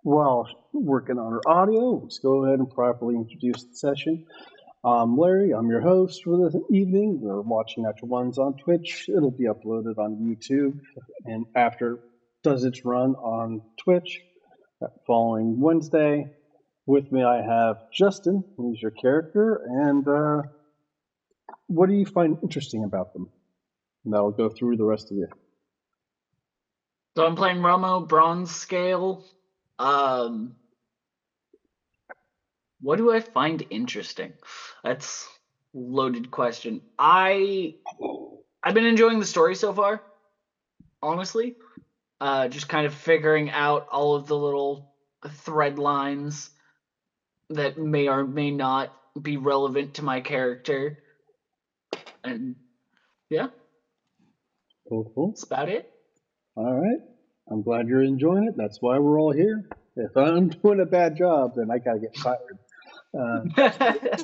While working on our audio, let's go ahead and properly introduce the session. I'm Larry. I'm your host for the evening. We're watching Natural Ones on Twitch. It'll be uploaded on YouTube, and after it does its run on Twitch, that following Wednesday. With me, I have Justin, who's your character, and what do you find interesting about them? And that'll go through the rest of you. So I'm playing Romo, bronze scale. What do I find interesting? That's a loaded question. I've been enjoying the story so far, honestly. Just kind of figuring out all of the little thread lines that may or may not be relevant to my character. And yeah. Cool. That's about it. All right. I'm glad you're enjoying it. That's why we're all here. If I'm doing a bad job, then I gotta get fired.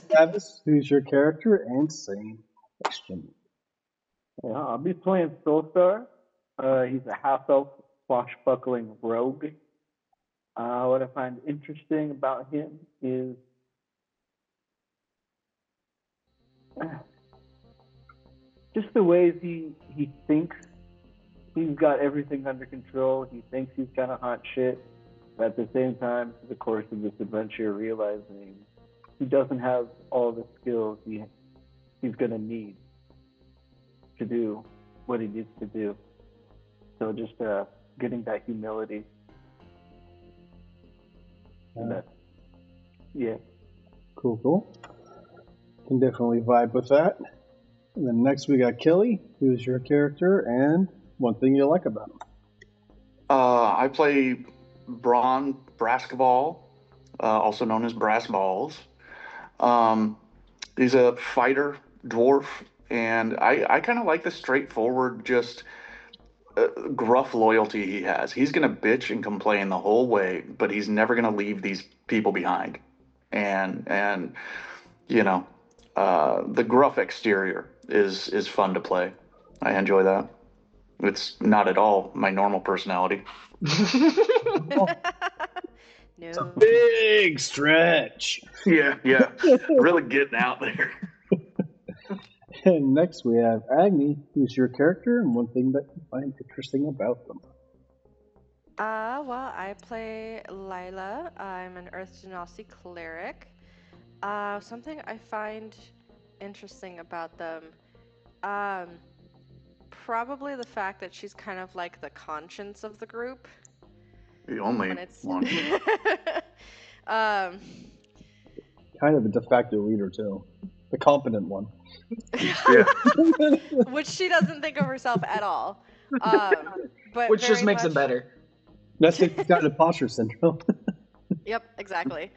Travis, who's your character? And same question. Yeah, I'll be playing Soulstar. He's a half-elf swashbuckling rogue. What I find interesting about him is just the ways he thinks. He's got everything under control. He thinks he's kind of hot shit. But at the same time, through the course of this adventure, realizing he doesn't have all the skills he's going to need to do what he needs to do. So just getting that humility. Yeah. Cool. Can definitely vibe with that. And then next we got Kelly, who's your character, and one thing you like about him. I play Braun Braskball, also known as Brass Balls. He's a fighter dwarf, and I kind of like the straightforward, just gruff loyalty he has. He's gonna bitch and complain the whole way, but he's never gonna leave these people behind. And you know, the gruff exterior is fun to play. I enjoy that. It's not at all my normal personality. No. It's a big stretch. Yeah. Really getting out there. And next we have Agni, who's your character, and one thing that you find interesting about them. Well, I play Lila. I'm an Earth Genasi cleric. Something I find interesting about them, probably the fact that she's kind of like the conscience of the group. The only one. Kind of the de facto leader too, the competent one. Yeah. Which she doesn't think of herself at all. But which just makes it better. That's if you've got imposter syndrome. Yep, exactly.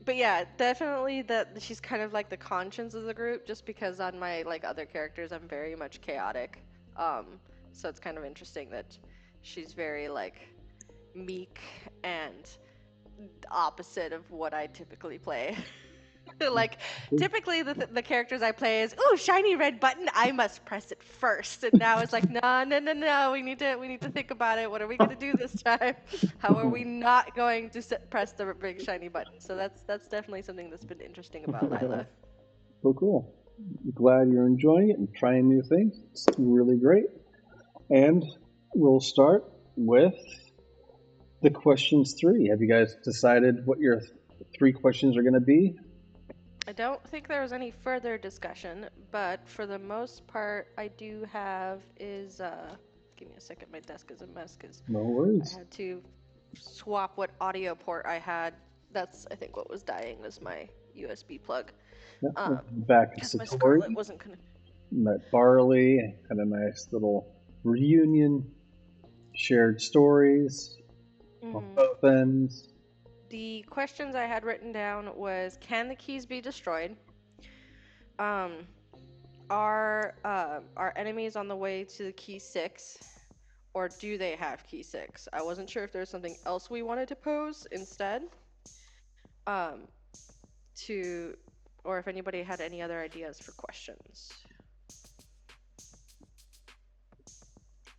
But yeah, definitely that she's kind of like the conscience of the group, just because on my like other characters I'm very much chaotic. So it's kind of interesting that she's very like meek and opposite of what I typically play. Like typically the characters I play is, ooh, shiny red button, I must press it first. And now it's like, no, we need to think about it. What are we gonna do this time? How are we not going to press the big shiny button? So that's definitely something that's been interesting about Lila. Cool. Glad you're enjoying it and trying new things. It's really great. And we'll start with the questions 3. Have you guys decided what your 3 questions are going to be? I don't think there was any further discussion, but for the most part, I do have is, give me a second, my desk is a mess because no worries. I had to swap what audio port I had. That's, I think, what was dying was my USB plug. Back to my Scarlet wasn't connected. Met Barley, had a nice little reunion, shared stories on both ends. The questions I had written down was, can the keys be destroyed? Are enemies on the way to the key 6? Or do they have key 6? I wasn't sure if there was something else we wanted to pose instead. Or if anybody had any other ideas for questions.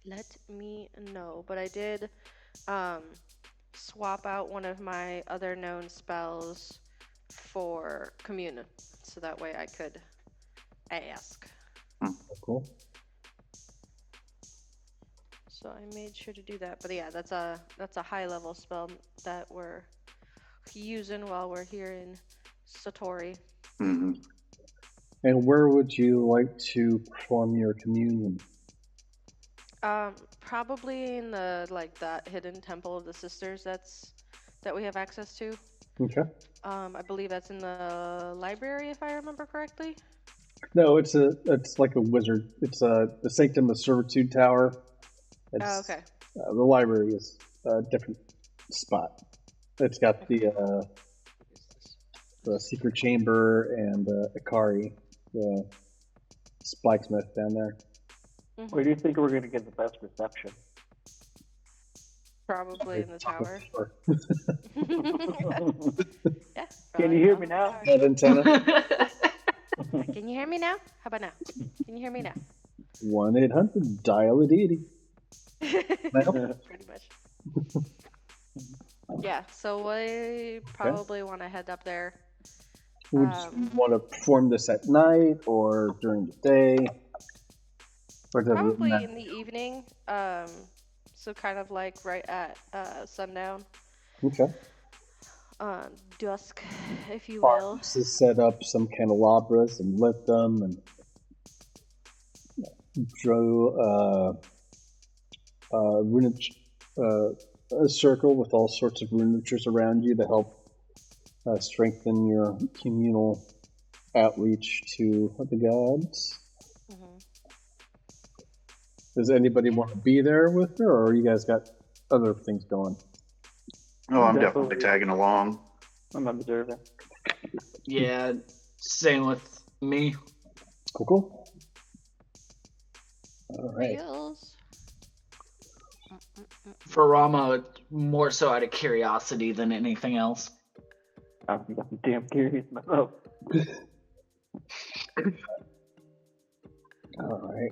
Let me know. But I did swap out one of my other known spells for commune, so that way I could ask. Cool. So I made sure to do that. But yeah, that's a high level spell that we're using while we're here in Satori. Mm-hmm. And where would you like to perform your communion? Probably in that hidden temple of the sisters that we have access to. Okay. I believe that's in the library, if I remember correctly. No, it's like a wizard. It's the Sanctum of Servitude Tower. Oh, okay. The library is a different spot. It's got the secret chamber and Ikari, the blacksmith down there. Mm-hmm. Where do you think we're going to get the best reception? Probably in the tower. Yeah. Can you hear me now? That antenna. Can you hear me now? How about now? Can you hear me now? 1-800 dial a deity. Pretty much. Yeah, so we probably want to head up there. Would you want to perform this at night or during the day? Or does it Probably matter? in the evening. So kind of like right at sundown. Okay. Dusk, if you will. Farms to set up some candelabras and lit them and draw a circle with all sorts of runatures around you to help strengthen your communal outreach to the gods. Mm-hmm. Does anybody want to be there with her, or you guys got other things going? Oh, I'm definitely tagging along. I'm observing. Yeah, same with me. Cool. All right. Feels. For Rama, more so out of curiosity than anything else. I'm damn curious myself. All right.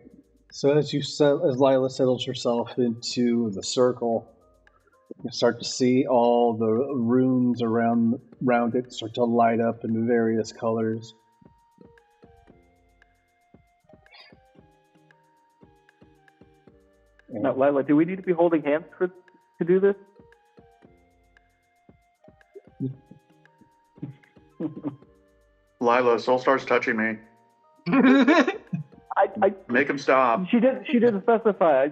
So as Lila settles herself into the circle, you start to see all the runes around it start to light up in various colors. Now, Lila, do we need to be holding hands to do this? Lila, Soul starts touching me. I Make him stop. She didn't specify.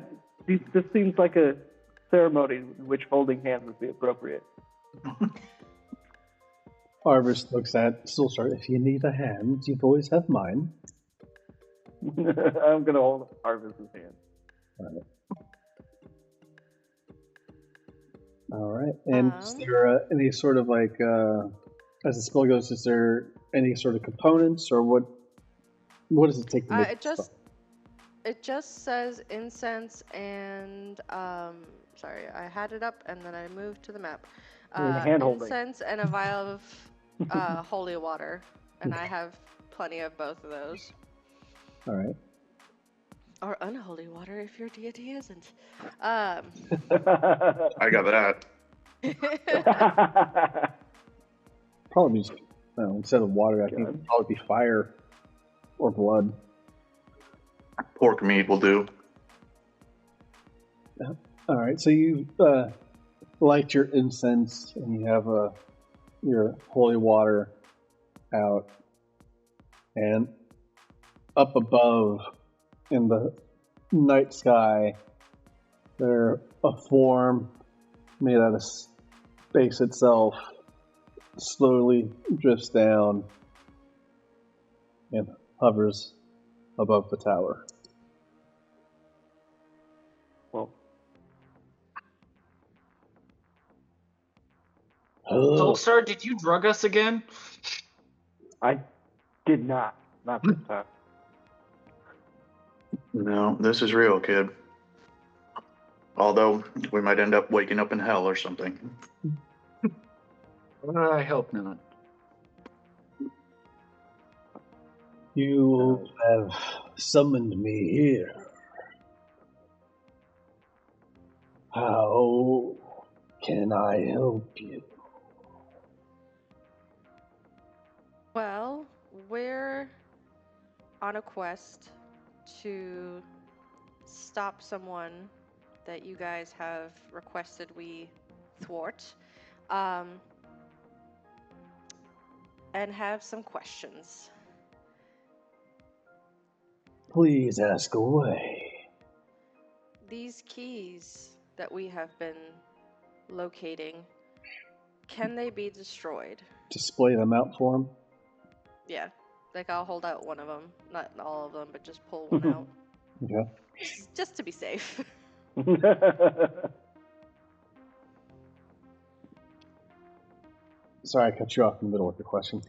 This seems like a ceremony in which holding hands would be appropriate. Arvis looks at Soulstar. If you need a hand, you always have mine. I'm gonna hold Arvis's hand. All right. And is there any sort of as the spell goes, is there any sort of components or what does it take to make It just says incense and sorry, I had it up and then I moved to the map. Incense and a vial of holy water, and I have plenty of both of those. All right. Or unholy water if your deity isn't. I got that. Probably just, instead of water, I think it'd probably be fire or blood. Pork meat will do. All right, so you light your incense and you have your holy water out, and up above in the night sky, there a form made out of space itself slowly drifts down and hovers above the tower. Well, Soulstar, did you drug us again? I did not. Not this time. No, this is real, kid. Although, we might end up waking up in hell or something. I hope not. You have summoned me here. How can I help you? Well, we're on a quest to stop someone that you guys have requested we thwart, and have some questions. Please ask away. These keys that we have been locating, can they be destroyed? Display them out for him. Yeah, like I'll hold out one of them, not all of them, but just pull one out, Okay. just to be safe. Sorry, I cut you off in the middle of the question.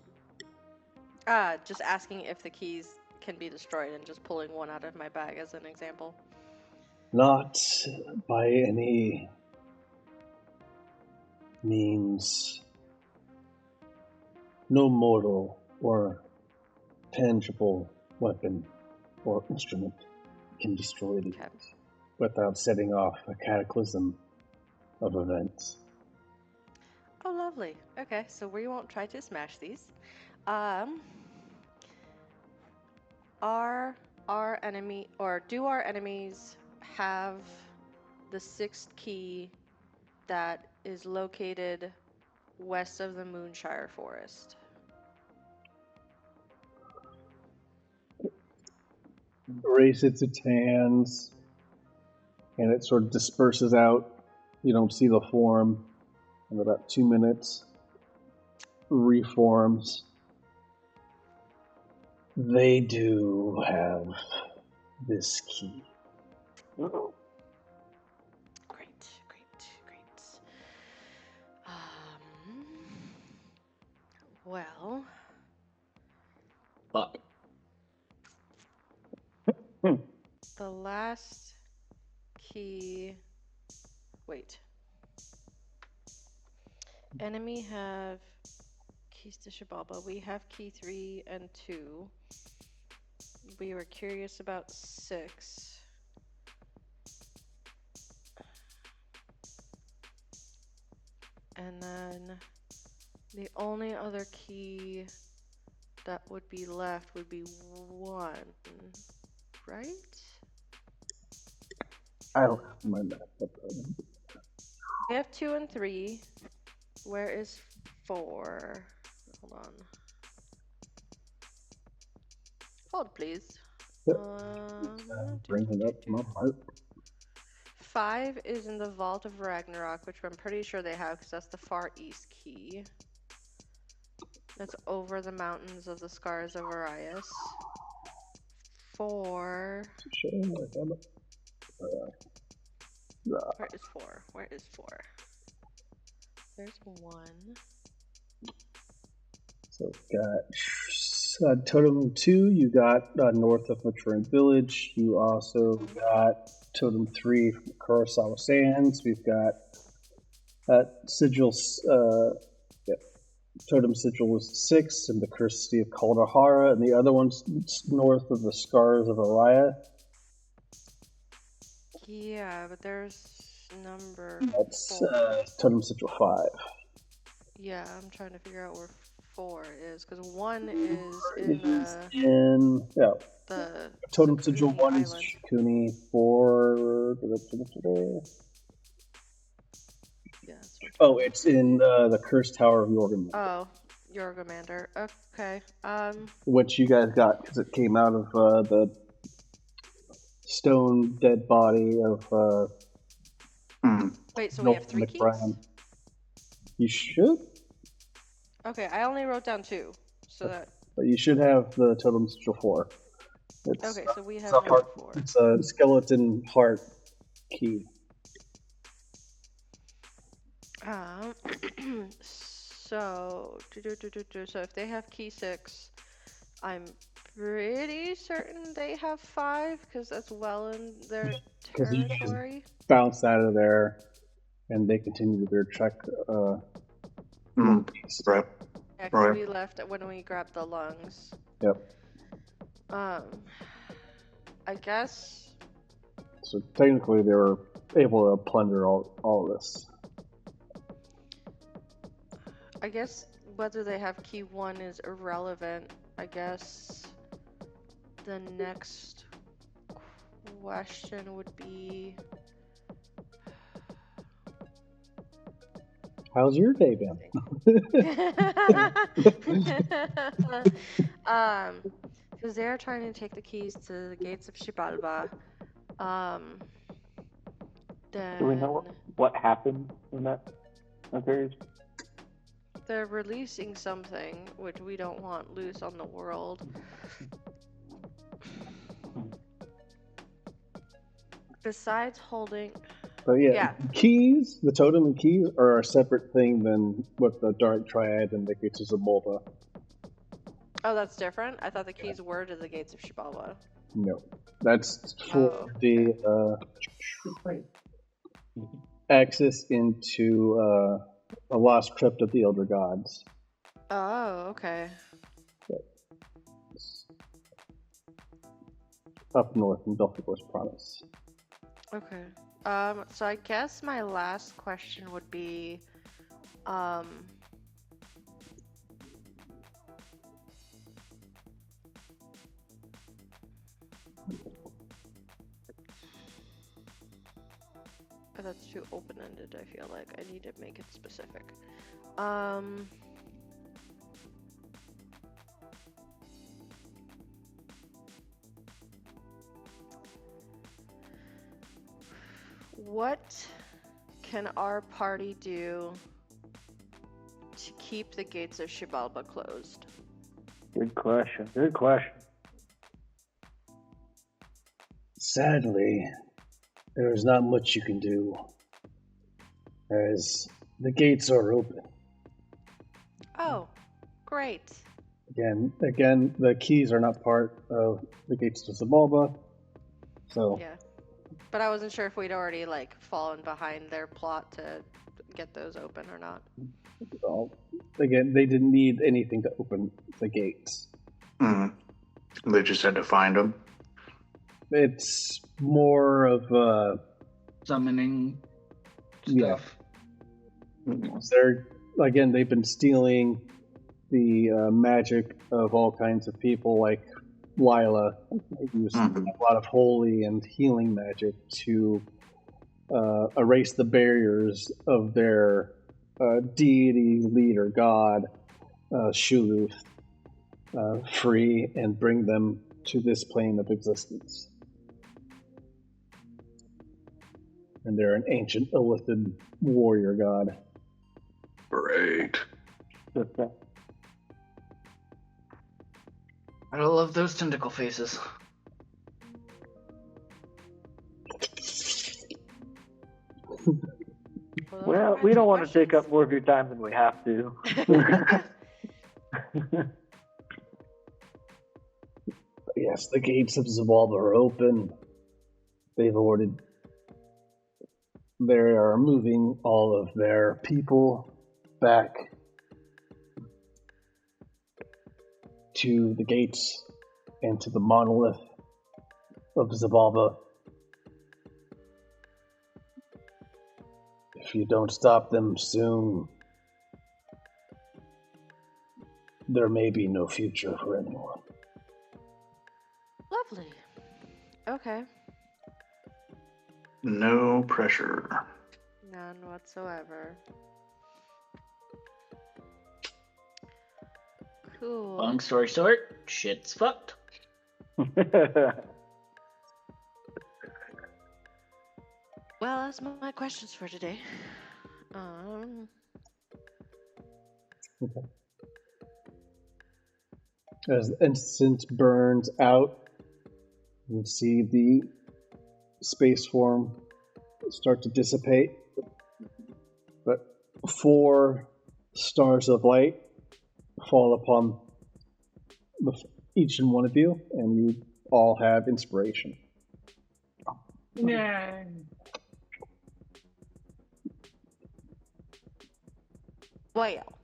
Just asking if the keys can be destroyed and just pulling one out of my bag as an example. Not by any means. No mortal or tangible weapon or instrument can destroy these without setting off a cataclysm of events. Oh, lovely. Okay, so we won't try to smash these. Do our enemies have the sixth key that is located west of the Moonshire Forest? Raises its hands, and it sort of disperses out. You don't see the form. In about 2 minutes, reforms. They do have this key. Uh-oh. Great. Well, Fuck. the last key. Wait. Enemy have keys to Xibalba. We have key 3 and 2. We were curious about 6. And then the only other key that would be left would be 1, right? I don't have my map up. We have 2 and 3. Where is 4? Hold on. Hold, please. Yep. Bring it up from my heart. 5 is in the Vault of Ragnarok, which I'm pretty sure they have because that's the far east key. That's over the mountains of the Scars of Orion. 4. Where is 4? Where is 4? There's 1. So got Totem 2, you got north of Maturin Village. You also got Totem 3 from Kurosawa Sands. We've got Sigil, Totem Sigil was 6 in the Cursed City of Kaldahara, and the other one's north of the Scars of Orion. Yeah, but there's number That's 4. Totem Sigil 5. Yeah, I'm trying to figure out where 4 is, because 1 is in the Totem Sigil 1 Island. is Shikuni, 4... Yeah, oh, it's in the Cursed Tower of Jorgen. Oh, Jorgomander. Okay. Which you guys got because it came out of the stone dead body of Wait, so we have 3 keys? You should. Okay, I only wrote down 2, so that. But you should have the Totem Sigil 4. Okay, so we have number 4. It's a skeleton heart key. So if they have key 6, I'm pretty certain they have 5 because that's well in their territory. Bounce out of there, and they continue their trek. Right. Yeah, because we left when we grabbed the lungs. Yep. I guess. So technically, they were able to plunder all of this. guess whether they have key 1 is irrelevant. I guess the next question would be... How's your day been? Because they're trying to take the keys to the Gates of Xibalba. Then Do we know what happened when that occurs? they're releasing something which we don't want loose on the world. Besides holding... But yeah, Yeah. keys, the totem and keys are a separate thing than what the Dark Triad and the Gates of Xibalba. Oh, that's different? I thought the keys were to the Gates of Xibalba. No, that's for Oh, the access into a lost crypt of the Elder Gods. Oh, okay. Up north in Belphegor's Province. Okay. So I guess my last question would be, that's too open-ended, I feel like. I need to make it specific. What can our party do to keep the Gates of Xibalba closed? Good question. Good question. Sadly, there is not much you can do, as the gates are open. Oh, great. Again, the keys are not part of the Gates of Xibalba, so Yeah. But I wasn't sure if we'd already, like, fallen behind their plot to get those open or not. again, they didn't need anything to open the gates. They just had to find them. It's more of Summoning yeah. stuff. They've been stealing the magic of all kinds of people, like Lila. They use a lot of holy and healing magic to erase the barriers of their deity, leader, god, Shuluth, free and bring them to this plane of existence. And they're an ancient Illithid warrior god. Great. I love those tentacle faces. Well, we don't want to take up more of your time than we have to. Yes, the gates of Xibalba are open. They are moving all of their people back to the gates and to the monolith of Xibalba. If you don't stop them soon, there may be no future for anyone. Lovely. Okay. No pressure. None whatsoever. Cool. Long story short, shit's fucked. Well, that's my questions for today. As the instance burns out, you see the space form start to dissipate. But 4 stars of light fall upon each and one of you, and you all have inspiration. Yeah. Well.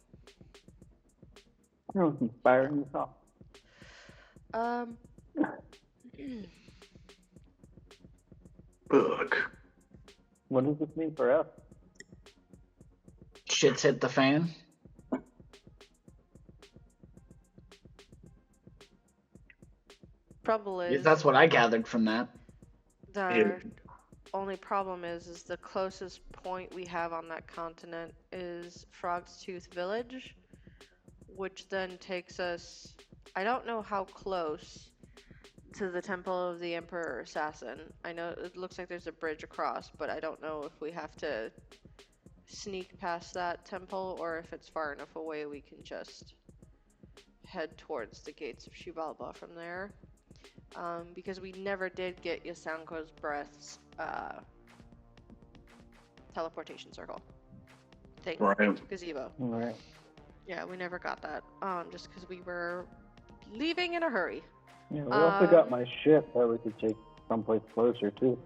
You're inspiring yourself. Book. What does this mean for us? Shit's hit the fan. Trouble At least is, that's what I gathered from that. the only problem is the closest point we have on that continent is Frog's Tooth Village, which then takes us, I don't know how close, to the Temple of the Emperor Assassin. I know it looks like there's a bridge across, but I don't know if we have to sneak past that temple or if it's far enough away we can just head towards the Gates of Xibalba from there. Because we never did get Yasanko's Breath's teleportation circle thing. Right. Gazebo. Right. Yeah, we never got that. Just because we were leaving in a hurry. Yeah, we also got my ship that we could take someplace closer too.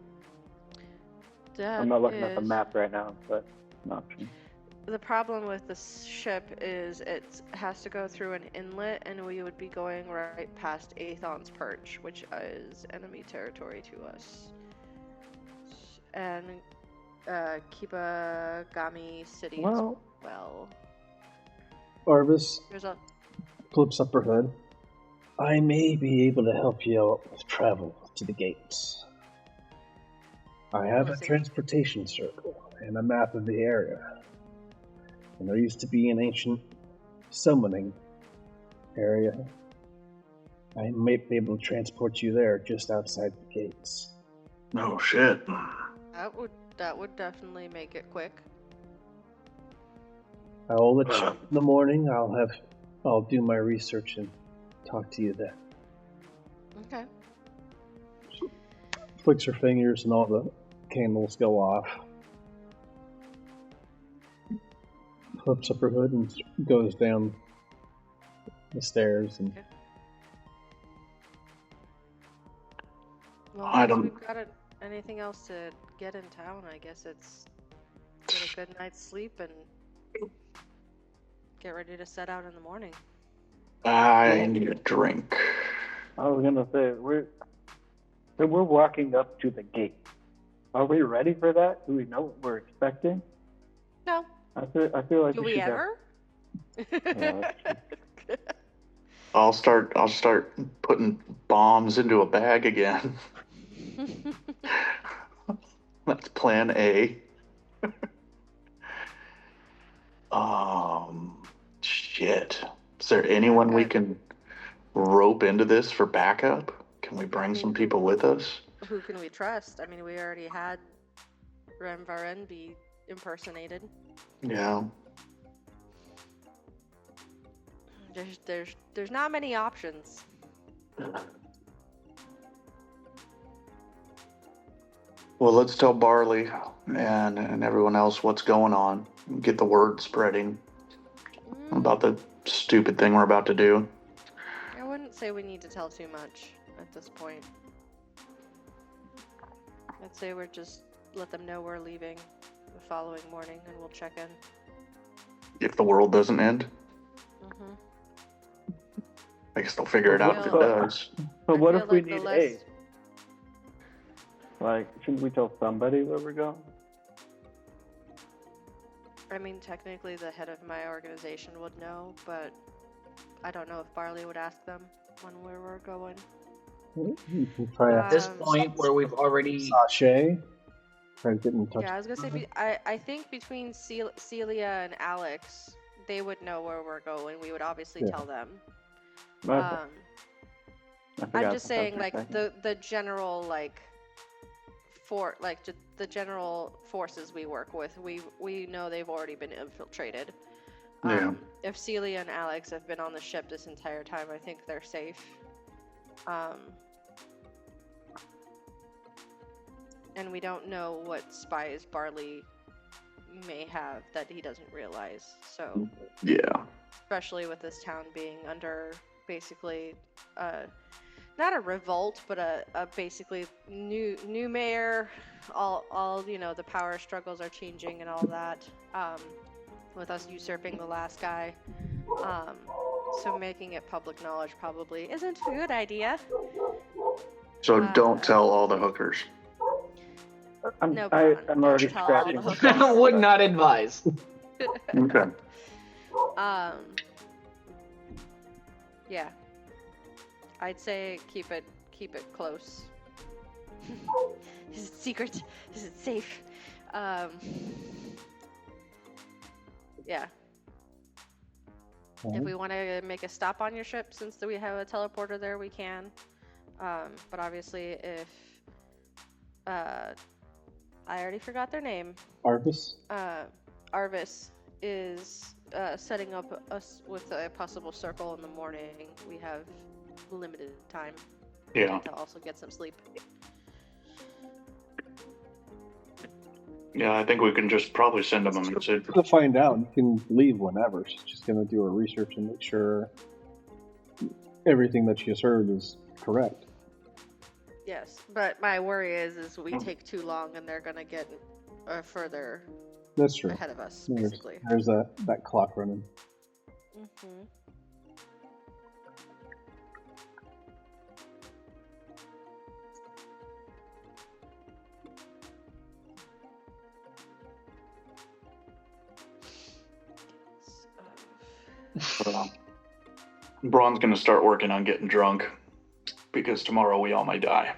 I'm not looking at the map right now, but an option. The problem with the ship is it has to go through an inlet, and we would be going right past Aethon's Perch, which is enemy territory to us. And Kibagami City as well. Arvis There's a flips up her hood. I may be able to help you out with travel to the gates. I have a transportation circle and a map of the area. And there used to be an ancient summoning area. I may be able to transport you there just outside the gates. Oh shit. That would definitely make it quick. I'll let you in the morning. I'll do my research and talk to you then. Okay. She flicks her fingers and all the candles go off. Flips up her hood and goes down the stairs. And okay. Well, if we've got anything else to get in town, I guess it's get a good night's sleep and get ready to set out in the morning. I need a drink. I was gonna say we're walking up to the gate. Are we ready for that? Do we know what we're expecting? No. I feel like Do we we ever? I'll start putting bombs into a bag again. That's plan A. Shit. Is there anyone we can rope into this for backup? Can we bring some people with us? Who can we trust? I mean, we already had Renvaren be impersonated. Yeah. There's not many options. Well, let's tell Barley and everyone else what's going on. Get the word spreading about the stupid thing we're about to do. I wouldn't say we need to tell too much at this point. I'd say we're just let them know we're leaving the following morning and we'll check in. If the world doesn't end? Mm-hmm. I guess they'll figure it out if it does. So what if we need aid? Like, shouldn't we tell somebody where we're going? I mean, technically the head of my organization would know, but I don't know if Barley would ask them when where we're going. At this point where we've already... Sashay? Try to get in touch. Yeah, I was gonna say, I think between Celia and Alex, they would know where we're going. We would obviously tell them. I'm just saying, like, the general, like, the general forces we work with, we know they've already been infiltrated. If Celia and Alex have been on the ship this entire time, I think they're safe. And we don't know what spies Barley may have that he doesn't realize. So yeah, especially with this town being under basically not a revolt, but a basically new mayor. All you know, the power struggles are changing and all that. With us usurping the last guy. So making it public knowledge probably isn't a good idea. So don't tell all the hookers. I'm Don't already tell all scratching. the hookers. Would not advise. Okay. Yeah. I'd say keep it keep it close. Is it secret? Is it safe? Yeah. If we want to make a stop on your ship, since we have a teleporter there, we can. But obviously, if I already forgot their name. Arvis? Arvis is setting up us with a possible circle in the morning. We have limited time. Yeah. To also get some sleep. Yeah, I think we can just probably send them a message. To find out, you can leave whenever. She's just going to do her research and make sure everything that she has heard is correct. Yes, but my worry is we take too long and they're going to get further That's true. ahead of us, There's basically. There's that clock running. Mm-hmm. Braun's going to start working on getting drunk because tomorrow we all might die.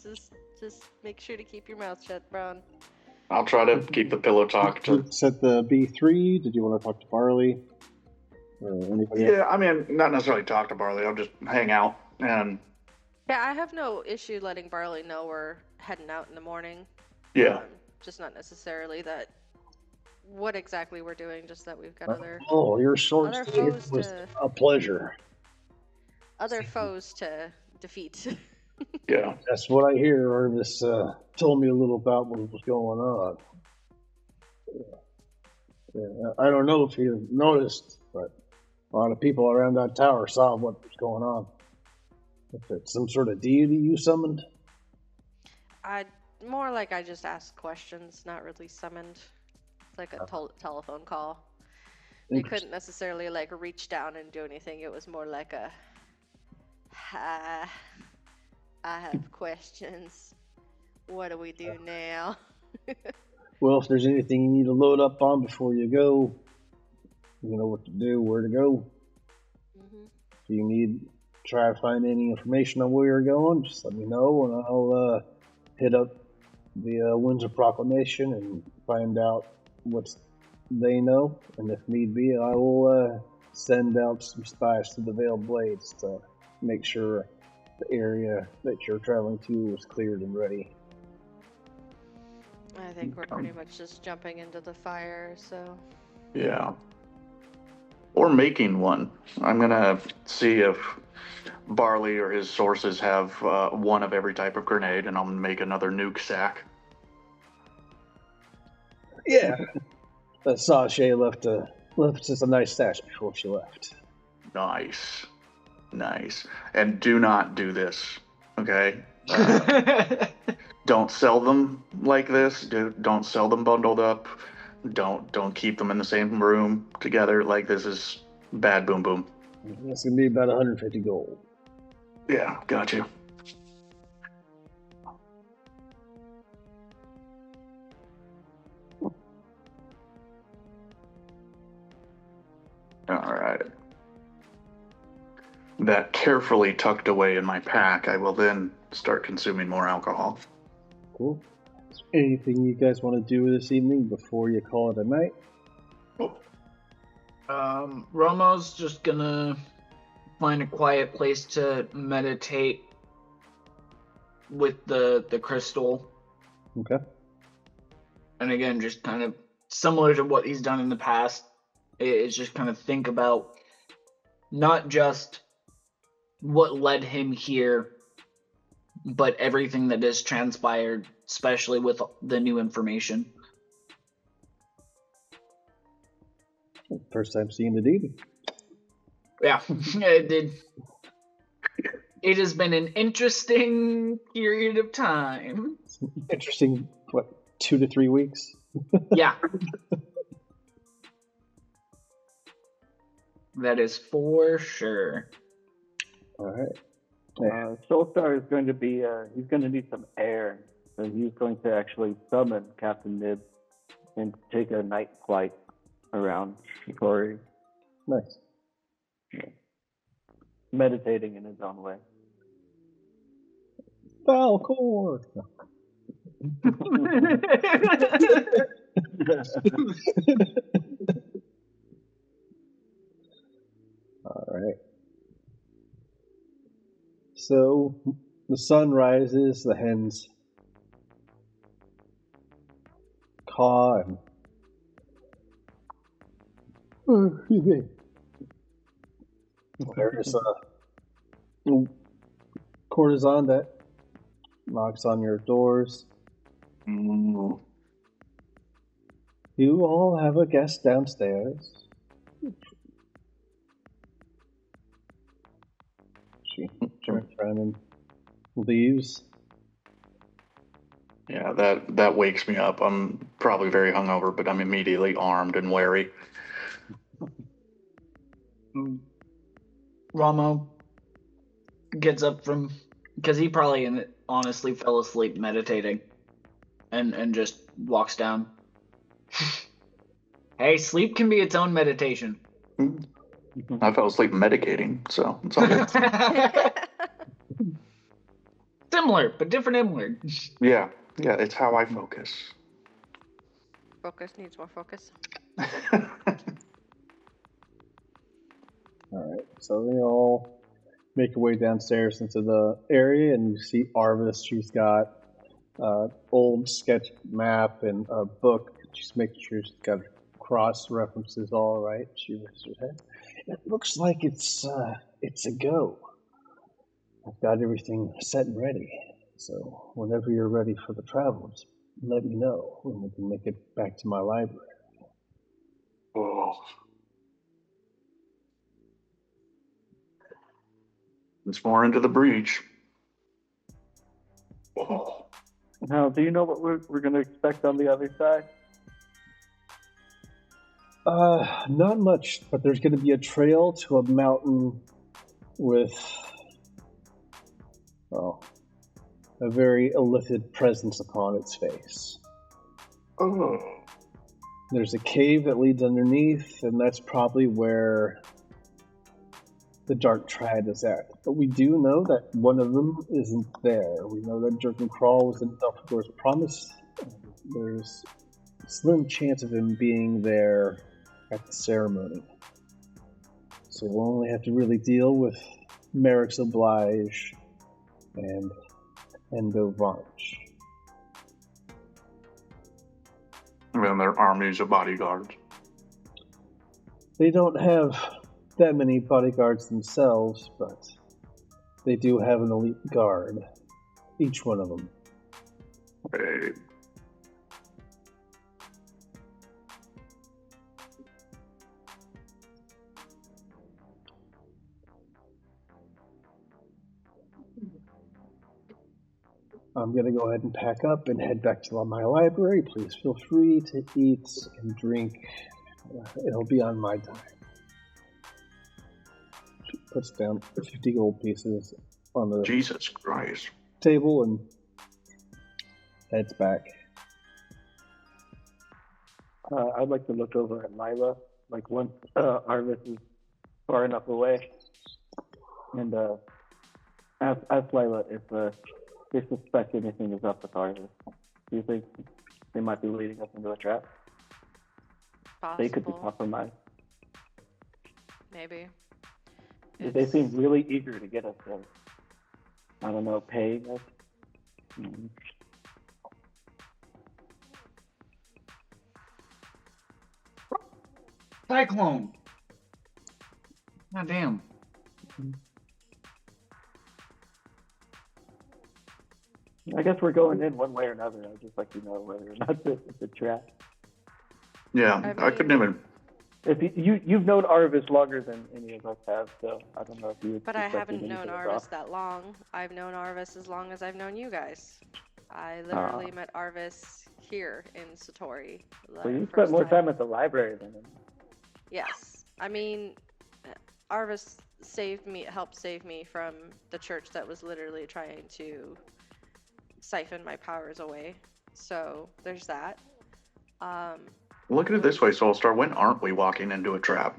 Just make sure to keep your mouth shut, Braun. I'll try to keep the pillow talk to... Set the B3. Did you want to talk to Barley? Or anybody else? Yeah, I mean, not necessarily talk to Barley. I'll just hang out and... Yeah, I have no issue letting Barley know we're heading out in the morning. Yeah. Just not necessarily that what exactly we're doing, just that we've got other your short other stay foes was to a pleasure. other foes to defeat. Yeah. That's what I hear. Arvis told me a little about what was going on. Yeah, I don't know if you noticed, but a lot of people around that tower saw what was going on. If it's some sort of deity you summoned? More like I just asked questions, not really summoned. It's like a telephone call. They couldn't necessarily like reach down and do anything. It was more like a, hi, I have questions. What do we do now? Well, if there's anything you need to load up on before you go, you know what to do, where to go. Mm-hmm. If you need try to find any information on where you're going, just let me know, and I'll hit up the Windsor Proclamation and find out what they know. And if need be, I will send out some spies to the Veiled Blades to make sure the area that you're traveling to is cleared and ready. I think we're pretty much just jumping into the fire, so... Yeah. Or making one. I'm going to see if Barley or his sources have one of every type of grenade, and I'm going to make another nuke sack. Yeah. Sashay left us a nice stash before she left. Nice. Nice. And do not do this, okay? Don't sell them like this. Don't sell them bundled up. Don't keep them in the same room together. Like, this is bad boom boom. It's going to be about 150 gold. Yeah, got you. All right. That carefully tucked away in my pack, I will then start consuming more alcohol. Cool. Anything you guys want to do this evening before you call it a night? Romo's just gonna find a quiet place to meditate with the crystal. Okay. And again, just kind of similar to what he's done in the past, is just kind of think about not just what led him here, but everything that has transpired, especially with the new information. First time seeing the deity. Yeah, it did. It has been an interesting period of time. Interesting, 2 to 3 weeks? Yeah. That is for sure. All right. Soulstar is going to be, he's going to need some air. So he's going to actually summon Captain Nib and take a night flight around Tori. Nice. Yeah. Meditating in his own way. Falcor. All right. So the sun rises, the hens caw, and excuse me. There's a courtesan that knocks on your doors. Mm. You all have a guest downstairs. She turns around and leaves. Yeah, that wakes me up. I'm probably very hungover, but I'm immediately armed and wary. Ramo gets up from, because he probably honestly fell asleep meditating, and just walks down. Hey, sleep can be its own meditation. I fell asleep medicating, so it's all good. Similar, but different inward. Yeah, it's how I focus. Focus needs more focus. Alright, so they all make their way downstairs into the area, and you see Arvis. She's got an old sketch map and a book. She's making sure she's got cross references all right. She raises her head. It looks like it's a go. I've got everything set and ready. So whenever you're ready for the travel, just let me know and we can make it back to my library. Oh. It's more into the breach. Oh. Now, do you know what we're going to expect on the other side? Not much, but there's going to be a trail to a mountain with, well, a very illithid presence upon its face. Oh. There's a cave that leads underneath, and that's probably where the Dark Triad is at. But we do know that one of them isn't there. We know that Jerk and Crawl was in Delphagor's promise. There's a slim chance of him being there at the ceremony. So we'll only have to really deal with Merrix Oblige and Vanch. And their armies of bodyguards. They don't have that many bodyguards themselves, but they do have an elite guard. Each one of them. Hey. I'm going to go ahead and pack up and head back to my library. Please feel free to eat and drink. It'll be on my time. She puts down 50 gold pieces on the Jesus Christ. table and heads back. I'd like to look over at Lila, like once Arvis is far enough away, and ask Lila if they suspect anything is up with Arvis. Do you think they might be leading us into a trap? Possible. They could be compromised. Maybe. They seem really eager to get us there. I don't know, paying us. Mm. Cyclone. God damn. I guess we're going in one way or another. I'd just like to know whether or not this is a trap. Yeah, I couldn't even. If you've known Arvis longer than any of us have, so I don't know if you. But I haven't known Arvis that long. I've known Arvis as long as I've known you guys. I literally met Arvis here in Satori. So you spent more time at the library than him. Yes. I mean, Arvis helped save me from the church that was literally trying to siphon my powers away. So there's that. Look at it this way, Soulstar. When aren't we walking into a trap?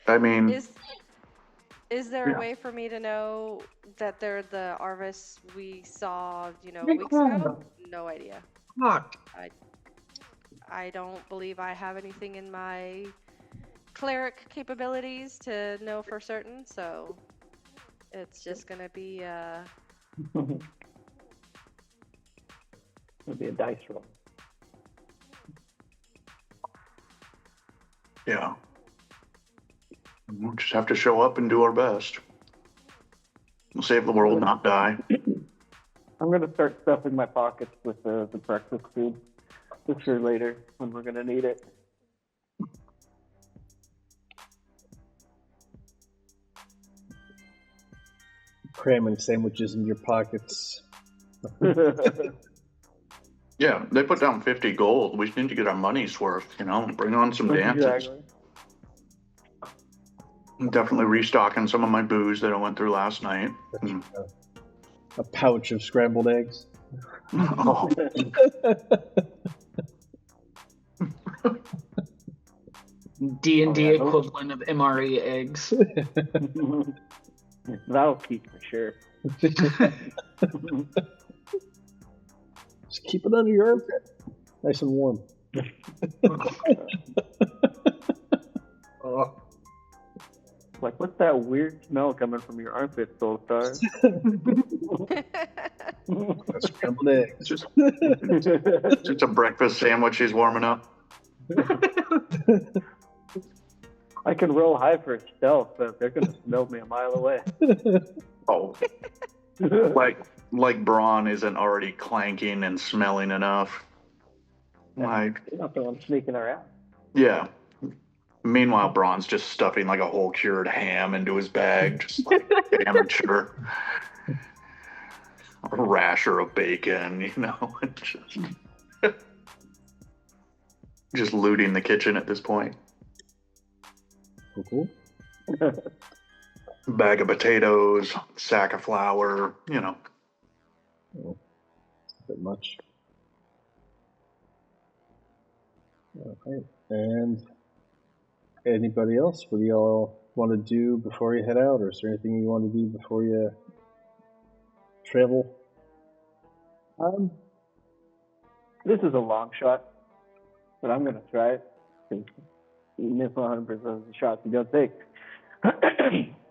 I mean, Is Is there a Yeah. way for me to know that they're the Arvis we saw, weeks ago? No idea. Fuck. I don't believe I have anything in my cleric capabilities to know for certain, so it's just gonna be It'll be a dice roll. Yeah. We'll just have to show up and do our best. We'll save the world, not die. I'm gonna start stuffing my pockets with the breakfast food just for later when we're gonna need it. Cramming sandwiches in your pockets. Yeah, they put down 50 gold. We need to get our money's worth, bring on some dances. Exactly. I'm definitely restocking some of my booze that I went through last night. A pouch of scrambled eggs. Oh, D&D Oh, yeah, equivalent of MRE eggs. That'll keep for sure. Just keep it under your armpit. Nice and warm. Oh. Like, what's that weird smell coming from your armpit, Soulstar? That's scrambled eggs. just a breakfast sandwich he's warming up. I can roll high for stealth, but they're gonna smell me a mile away. Oh, like Braun isn't already clanking and smelling enough. Like, You're not the one sneaking around. yeah. Meanwhile, Braun's just stuffing like a whole cured ham into his bag, just like amateur. A rasher of bacon, just looting the kitchen at this point. Cool. Bag of potatoes, sack of flour, Oh, a bit much. All right. And anybody else? What do y'all want to do before you head out? Or is there anything you want to do before you travel? This is a long shot, but I'm gonna try it. Even if 100% of the shots you don't take.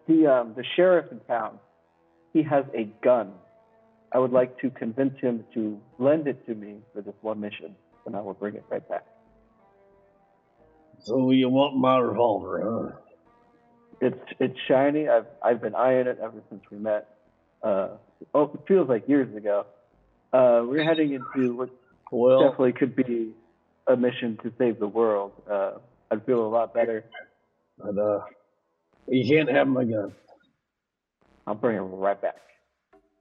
The sheriff in town, he has a gun. I would like to convince him to lend it to me for this one mission, and I will bring it right back. So you want my revolver, huh? It's shiny. I've been eyeing it ever since we met. It feels like years ago. We're heading into what definitely could be a mission to save the world. I'd feel a lot better. But you can't have my gun. I'll bring it right back.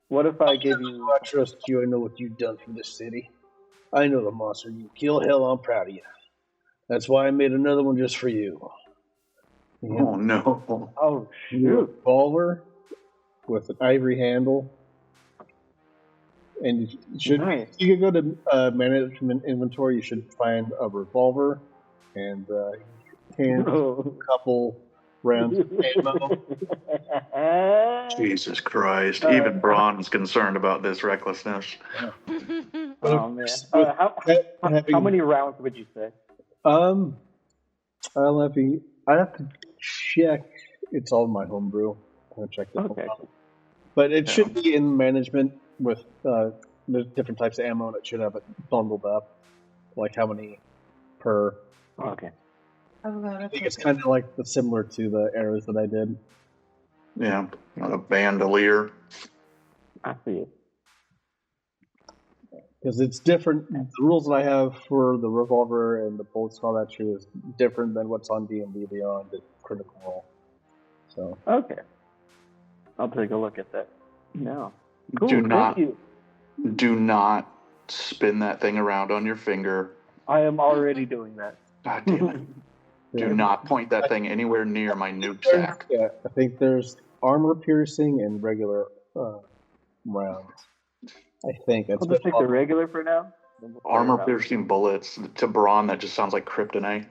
What if I give you... I trust you. I know what you've done for this city. I know the monster you killed. Hell, I'm proud of you. That's why I made another one just for you. Oh, no. Oh, A shoot. revolver with an ivory handle. And Nice. you could go to management inventory. You should find a revolver and a couple rounds of ammo. Jesus Christ. Even Braun's concerned about this recklessness. Oh, man. How many rounds would you say? I'd have to check. It's all my homebrew. I'll check the Okay. But it should be in management with there's different types of ammo, and it should have it bundled up, like how many per. Okay. I think it's kind of like similar to the arrows that I did. Yeah, a bandolier. I see it. Because it's different. The rules that I have for the revolver and the bullets and all that shit is different than what's on D&D Beyond the critical role. So Okay. I'll take a look at that. No. Cool. Thank you. Do not spin that thing around on your finger. I am already doing that. God damn it. yeah. Do not point that thing anywhere near my nuke sack. Yeah, I think there's armor piercing and regular rounds. I think that's I'll just take the regular for now. Armor piercing bullets. To Braun, that just sounds like kryptonite.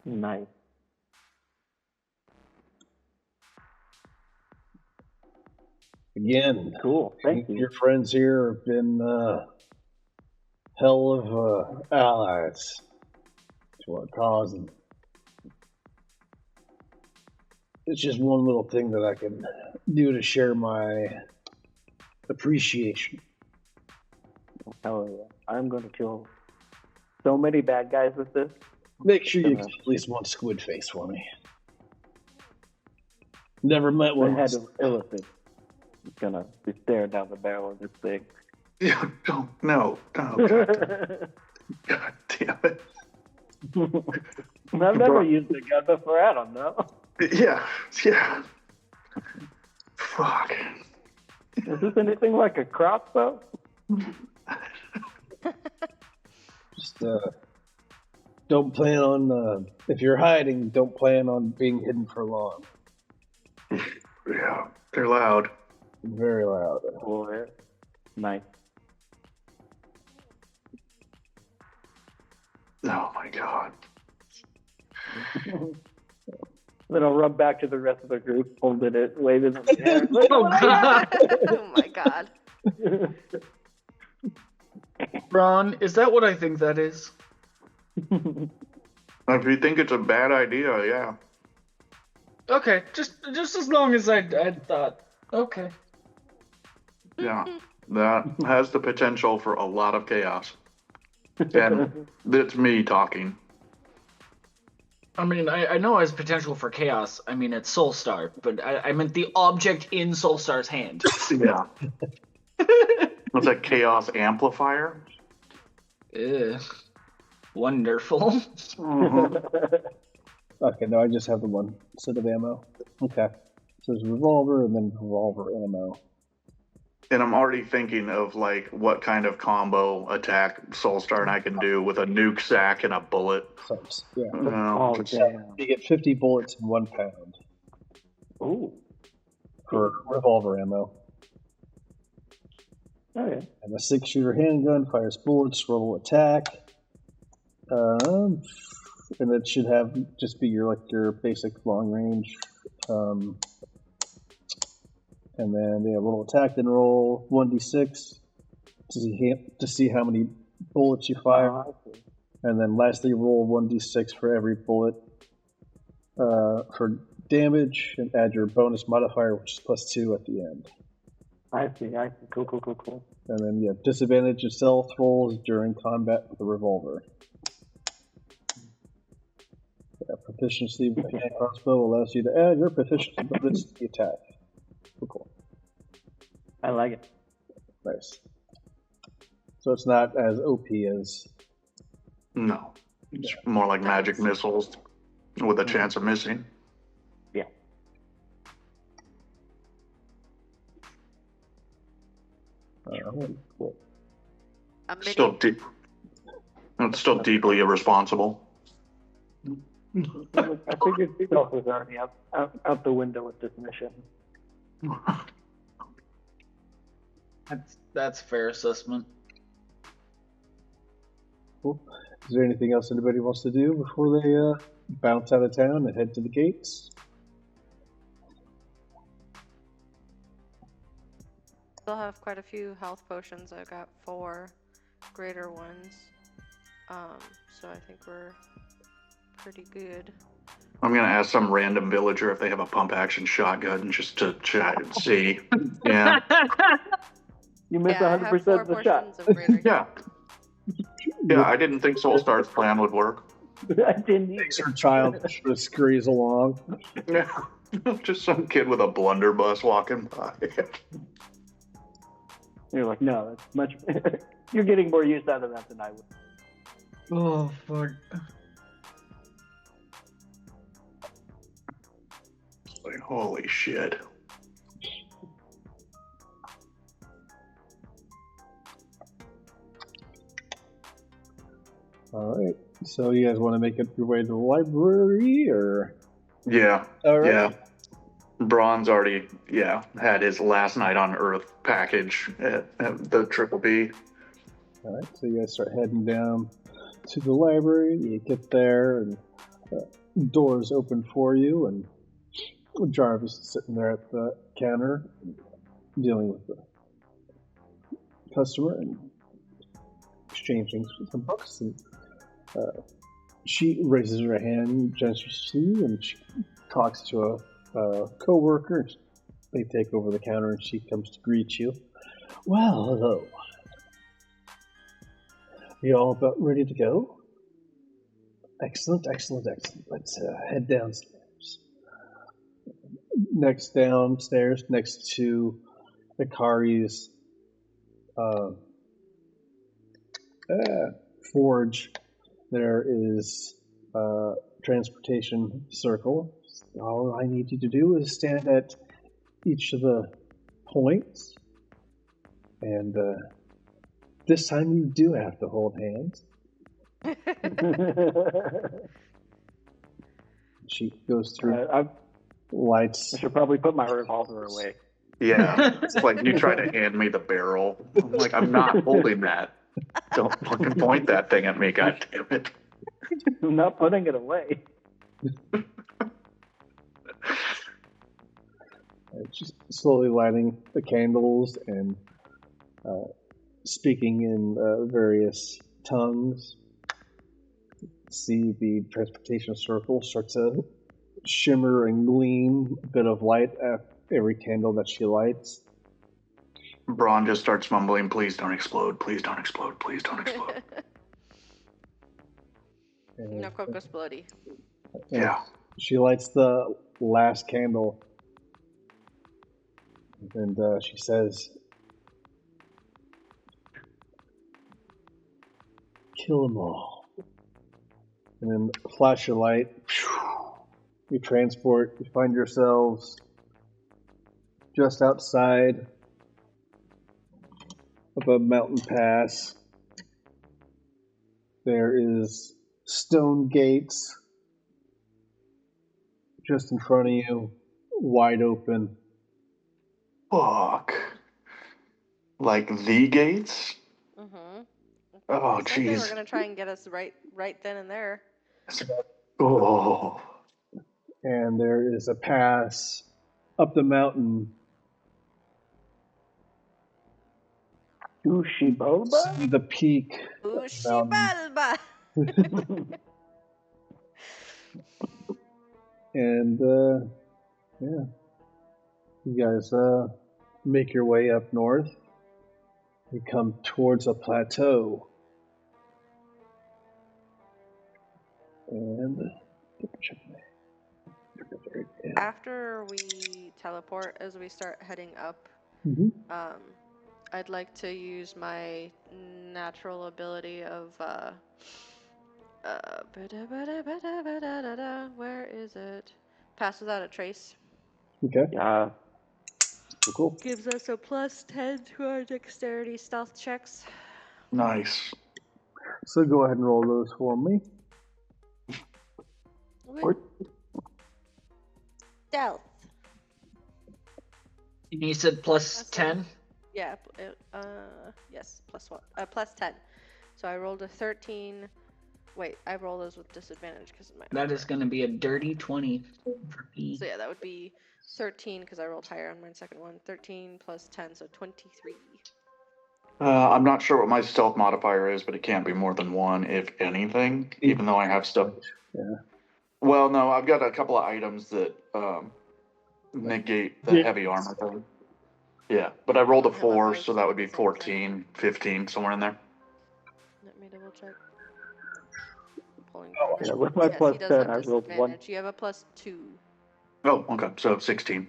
Nice. Again, Cool. Thank you. your friends here have been hell of allies to our cause, and it's just one little thing that I can do to share my appreciation. Hell yeah. I'm going to kill so many bad guys with this. Make sure you get at least one squid face for me. Never met The one. head of Illithid is going to be staring down the barrel of this thing. Yeah, don't, no. God damn it. I've never used a gun before, I don't know. Yeah. Fuck. Is this anything like a crossbow? Just don't plan on, if you're hiding, don't plan on being hidden for long. Yeah, they're loud. Very loud. Oh, yeah. Nice. Oh my god. Then I'll run back to the rest of the group, holding it, waving in the air. Look Oh, what I got! Oh my god. Ron, is that what I think that is? If you think it's a bad idea, yeah. Okay, just as long as I thought. Okay. Yeah. That has the potential for a lot of chaos. And it's me talking. I mean, I know it has potential for chaos. I mean, it's Soulstar, but I meant the object in Soulstar's hand. Yeah. It's a chaos amplifier. Ugh. Wonderful. Okay, no, I just have the one set of ammo. Okay. So there's revolver and then revolver ammo. And I'm already thinking of like what kind of combo attack Soulstar and I can do with a nuke sack and a bullet. So, yeah. Oh, damn. You get 50 bullets in 1 pound Ooh. for revolver ammo. Oh, yeah. And a 6-shooter handgun fires bullets, roll attack. And it should just be your basic long range. And then they have a little attack, then roll 1d6 to see how many bullets you fire. Oh, I see. And then lastly, roll 1d6 for every bullet for damage, and add your bonus modifier, which is +2 at the end. I see. Cool. And then you have disadvantage of stealth rolls during combat with the revolver. Yeah, proficiency with the hand crossbow allows you to add your proficiency bonus to the attack. Cool. I like it. Nice. So it's not as OP as... No. It's more like magic missiles with a chance of missing. Yeah. Cool. It's still deeply irresponsible. I figured Seagull was already out the window with this mission. That's fair assessment. Cool. Is there anything else anybody wants to do before they bounce out of town and head to the gates? Still have quite a few health potions. I've got 4 greater ones. So I think we're pretty good. I'm gonna ask some random villager if they have a pump action shotgun just to chat and see. Yeah. You missed Yeah, I have 100% 4 of the shot. portions of greater Yeah. Yeah, I didn't think Soulstar's plan would work. I didn't either. Thanks, her child just scurries along. Yeah. Just some kid with a blunderbuss walking by. You're like, no, that's much. You're getting more use out of that than I would. Oh, fuck. Like, holy shit. All right. So you guys want to make it your way to the library, or? Yeah. All right. Yeah. Braun's already, had his last night on Earth package at the Triple B. All right. So you guys start heading down to the library. You get there, and doors open for you, and Jarvis is sitting there at the counter. dealing with the customer and exchanging some books. And she raises her hand generously and she talks to a co-worker. They take over the counter and she comes to greet you. Well, hello. You all about ready to go? Excellent. Let's head downstairs. Downstairs, next to Ikari's forge, there is a transportation circle. All I need you to do is stand at each of the points, and this time you do have to hold hands. She goes through, lights. I should probably put my revolver away. Yeah, it's like you try to hand me the barrel. I'm like, I'm not holding that. Don't fucking point that thing at me, goddammit. I'm not putting it away. Just slowly lighting the candles and speaking in various tongues. See the transportation circle start to shimmer and gleam, a bit of light at every candle that she lights. Braun just starts mumbling, please don't explode, please don't explode, please don't explode. No cocos bloody. Yeah. She lights the last candle and she says, kill them all. And then flash your light. You transport. You find yourselves just outside of a mountain pass. There is stone gates just in front of you, wide open. Fuck. Like the gates? Mm-hmm. Oh, Said they were jeez. gonna try and get us right then and there. Oh. And there is a pass up the mountain. Xibalba? See the peak. Xibalba! And yeah, you guys make your way up north. You come towards a plateau. And After we teleport, as we start heading up, I'd like to use my natural ability of where is it? Pass without a trace. Okay. Yeah. Cool. Gives us a +10 to our dexterity stealth checks. Nice. So go ahead and roll those for me. Okay. Stealth. You said +10? Yeah. Yes. +1. +10. So I rolled a 13. Wait, I roll those with disadvantage because of my. That is going to be a dirty 20 for me. So yeah, that would be 13 because I rolled higher on my second one. 13 + 10, so 23. I'm not sure what my stealth modifier is, but it can't be more than 1, if anything, even though I have stuff. Yeah. Well, no, I've got a couple of items that negate the heavy armor thing. Yeah, but I rolled a 4, so that would be 14, 15, somewhere in there. Let me double check. Yeah, with my +10, I rolled 1. You have a +2. Oh, okay, so 16.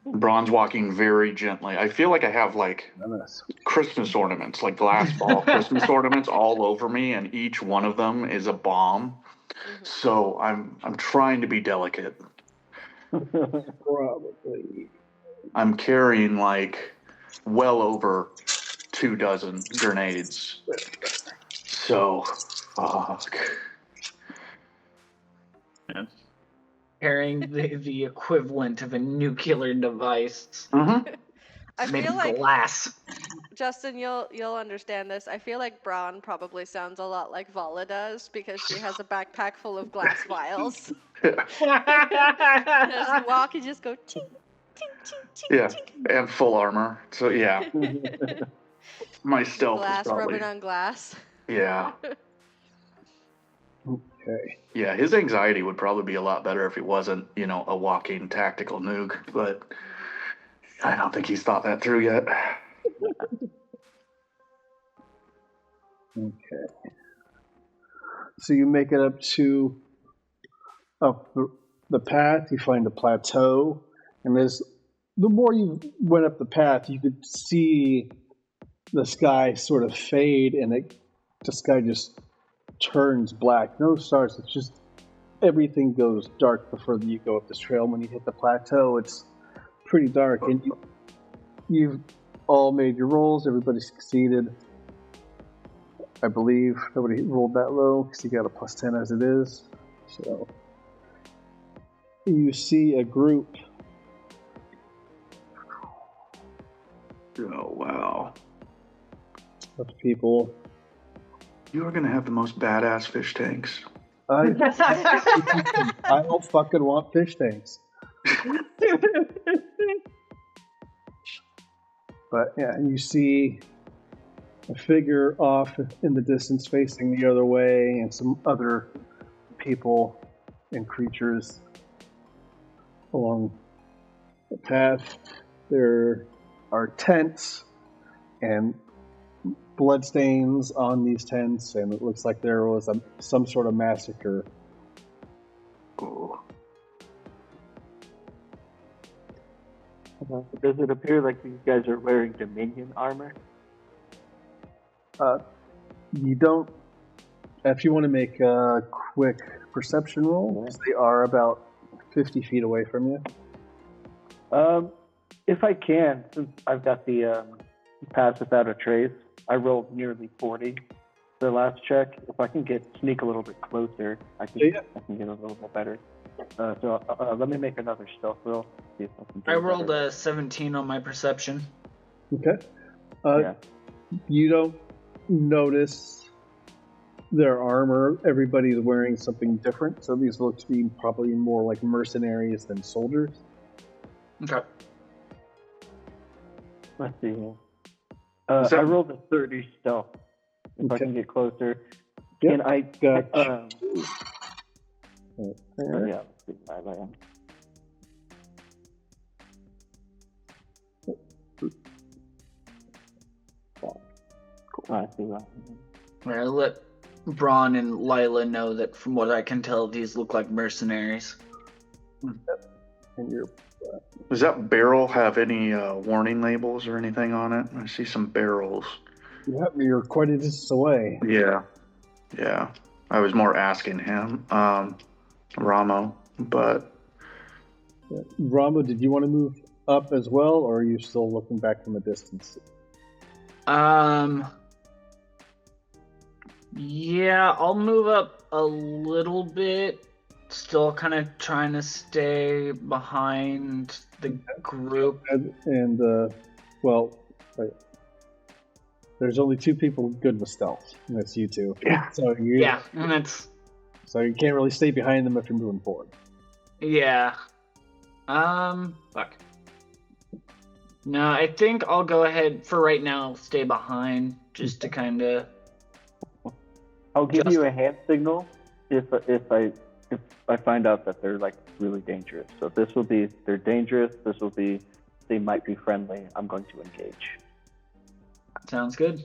Braun's walking very gently. I feel like I have like Christmas ornaments, like glass ball Christmas ornaments all over me, and each one of them is a bomb. So I'm trying to be delicate. Probably. I'm carrying like well over 24 grenades. So fuck. Yeah. Carrying the equivalent of a nuclear device. I made feel of like glass. Justin, you'll understand this. I feel like Braun probably sounds a lot like Vala does because she has a backpack full of glass vials. As you walk, you just go ching. Yeah, and full armor. So yeah, my stealth is Glass probably rubbing on glass. yeah. Okay. Yeah, his anxiety would probably be a lot better if he wasn't, a walking tactical nuke, but I don't think he's thought that through yet. Okay. So you make it up the path. You find a plateau, and the more you went up the path, you could see the sky sort of fade, and the sky just turns black. No stars. It's just everything goes dark the further you go up this trail. When you hit the plateau, it's pretty dark, and you've all made your rolls. Everybody succeeded. I believe nobody rolled that low because you got a +10 as it is. So you see a group. Oh, wow. Of people. You are going to have the most badass fish tanks. I don't fucking want fish tanks. But yeah, you see a figure off in the distance facing the other way, and some other people and creatures along the path. There are tents and bloodstains on these tents, and it looks like there was some sort of massacre. Ooh. Does it appear like these guys are wearing Dominion armor? You don't. If you want to make a quick perception roll, they are about 50 feet away from you. If I can, since I've got the pass without a trace, I rolled nearly 40 the last check. If I can sneak a little bit closer, I can get a little bit better. So let me make another stealth roll. See if I can do I rolled better. a 17 on my perception. Okay. Yeah. You don't notice their armor. Everybody's wearing something different, so these look to be probably more like mercenaries than soldiers. Okay. Let's see here. I rolled a 30 stealth. If I can get closer. Yep. Can I... Gotcha. yeah, let's see. I am. I see that. I let Braun and Lila know that from what I can tell, these look like mercenaries. And you're Does that barrel have any warning labels or anything on it? I see some barrels. Yep, you're quite a distance away. Yeah. I was more asking him, Ramo, but... Ramo, did you want to move up as well, or are you still looking back from a distance? Yeah, I'll move up a little bit. Still kind of trying to stay behind the group. There's only two people good with stealth, and that's you two. Yeah. So so you can't really stay behind them if you're moving forward. Yeah. Fuck. No, I think I'll go ahead for right now. Stay behind, just to kind of. I'll give you a hand signal if I find out that they're like really dangerous. So they're dangerous. They might be friendly. I'm going to engage. Sounds good.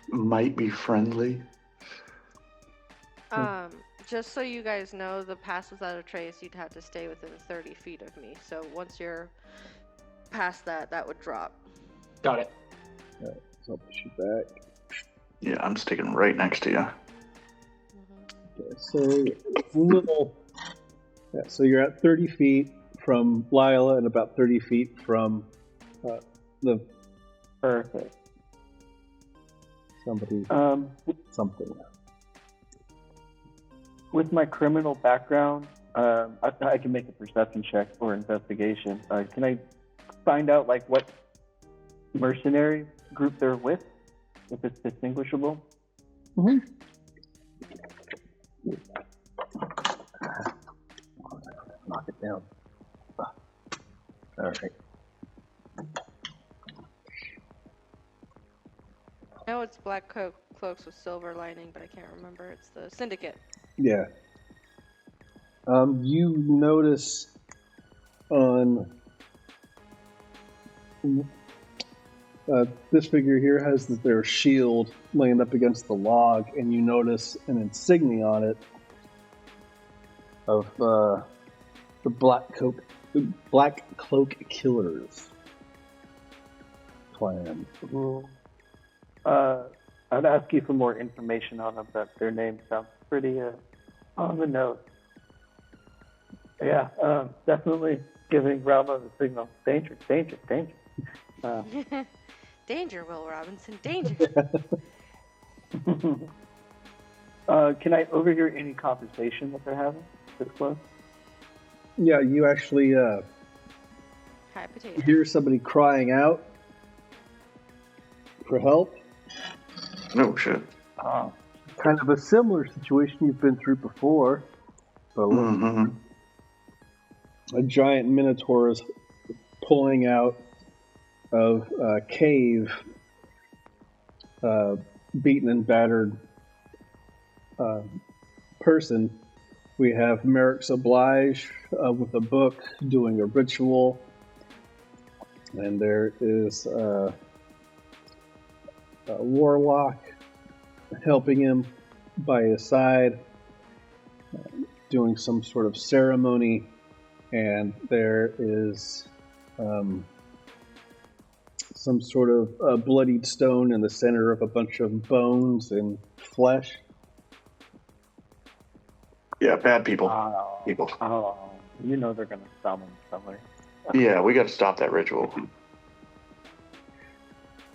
Might be friendly. Just so you guys know, the pass without a trace, you'd have to stay within 30 feet of me. So once you're past that would drop. Got it. All right, so I'll push you back. Yeah, I'm sticking right next to you. Okay, so you're at 30 feet from Lila and about 30 feet from the Perfect. something. With my criminal background, I can make a perception check or investigation. Can I find out like what mercenary group they're with, if it's distinguishable? Mm-hmm. Knock it down. right. I know it's black cloaks with silver lining, but I can't remember. It's the Syndicate. Yeah. You notice on this figure here has their shield laying up against the log, and you notice an insignia on it of the Black Cloak Killers clan. I'd ask you for more information on them, but their name sounds pretty on the nose. Yeah, definitely giving Rama the signal. Danger, danger, danger. Danger, Will Robinson, danger. Can I overhear any conversation that they're having this close? Yeah, you actually Hi, potato. hear somebody crying out for help. No shit. Kind of a similar situation you've been through before. But Mm-hmm. a giant minotaur is pulling out of a cave, beaten and battered person. We have Merrix Oblige with a book doing a ritual, and there is a warlock helping him by his side, doing some sort of ceremony, and there is some sort of bloodied stone in the center of a bunch of bones and flesh. Yeah, bad people. People. Oh, you know they're gonna summon somewhere. Yeah, we got to stop that ritual.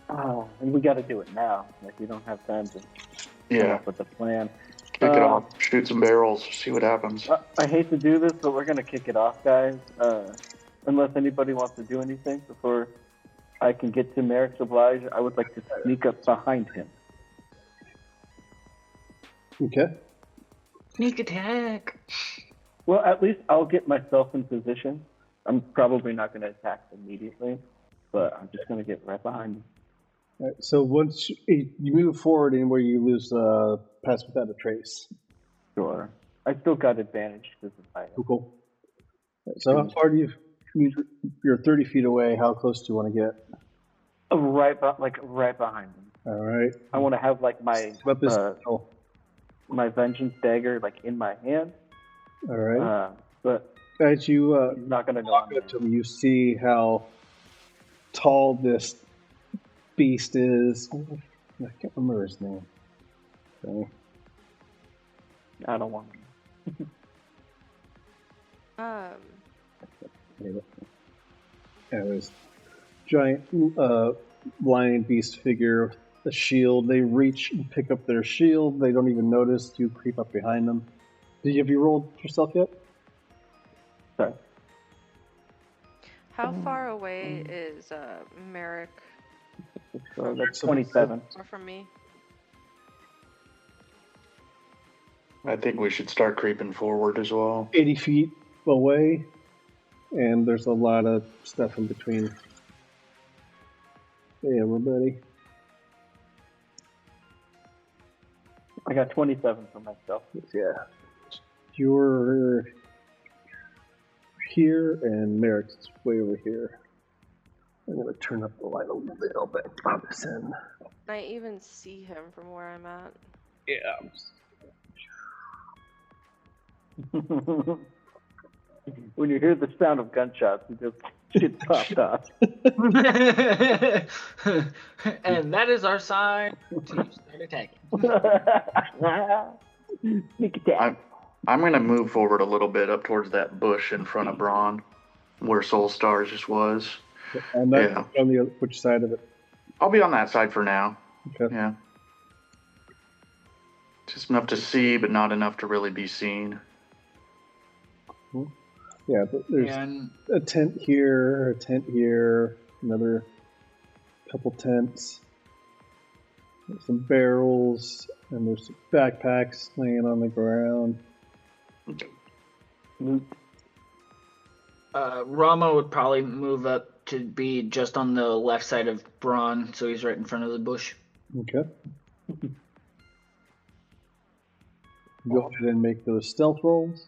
Oh, and we got to do it now. Like we don't have time to come Yeah, up with a plan. kick it off, shoot some barrels, see what happens. I hate to do this, but we're gonna kick it off, guys. Unless anybody wants to do anything before I can get to Merrix Oblige, I would like to sneak up behind him. Okay. Sneak attack. Well, at least I'll get myself in position. I'm probably not going to attack immediately, but I'm just going to get right behind him. All right, so once you move forward and where you lose pass without a trace. Sure. I still got advantage because of my... Cool. All right, so how far do you're 30 feet away. How close do you want to get? Right behind him. All right. I want to have like my All my vengeance dagger like in my hand. right. But As you he's not going to know. walk up to him, you see how tall this beast is. I can't remember his name. Okay. I don't want him. Yeah, this giant lion beast figure with a shield. They reach and pick up their shield. They don't even notice you creep up behind them. Have you rolled yourself yet? Sorry. How far away is Merrick? So that's 27. Or from me? I think we should start creeping forward as well. 80 feet away, and there's a lot of stuff in between. Hey, everybody. I got 27 for myself. Yeah. You're here, and Merrick's way over here. I'm going to turn up the light a little bit on this end. Can I even see him from where I'm at? Yeah. When you hear the sound of gunshots, you just shit popped off. And that is our sign to start attacking. Sneak attack. I'm going to move forward a little bit up towards that bush in front of Braun, where Soul Stars just was. On the which side of it? I'll be on that side for now. Okay. Yeah. Just enough to see, but not enough to really be seen. Cool. Yeah, but there's And a tent here, another couple tents. There's some barrels, and there's some backpacks laying on the ground. Loot. Rama would probably move up to be just on the left side of Braun, so he's right in front of the bush. Okay. Go ahead and make those stealth rolls.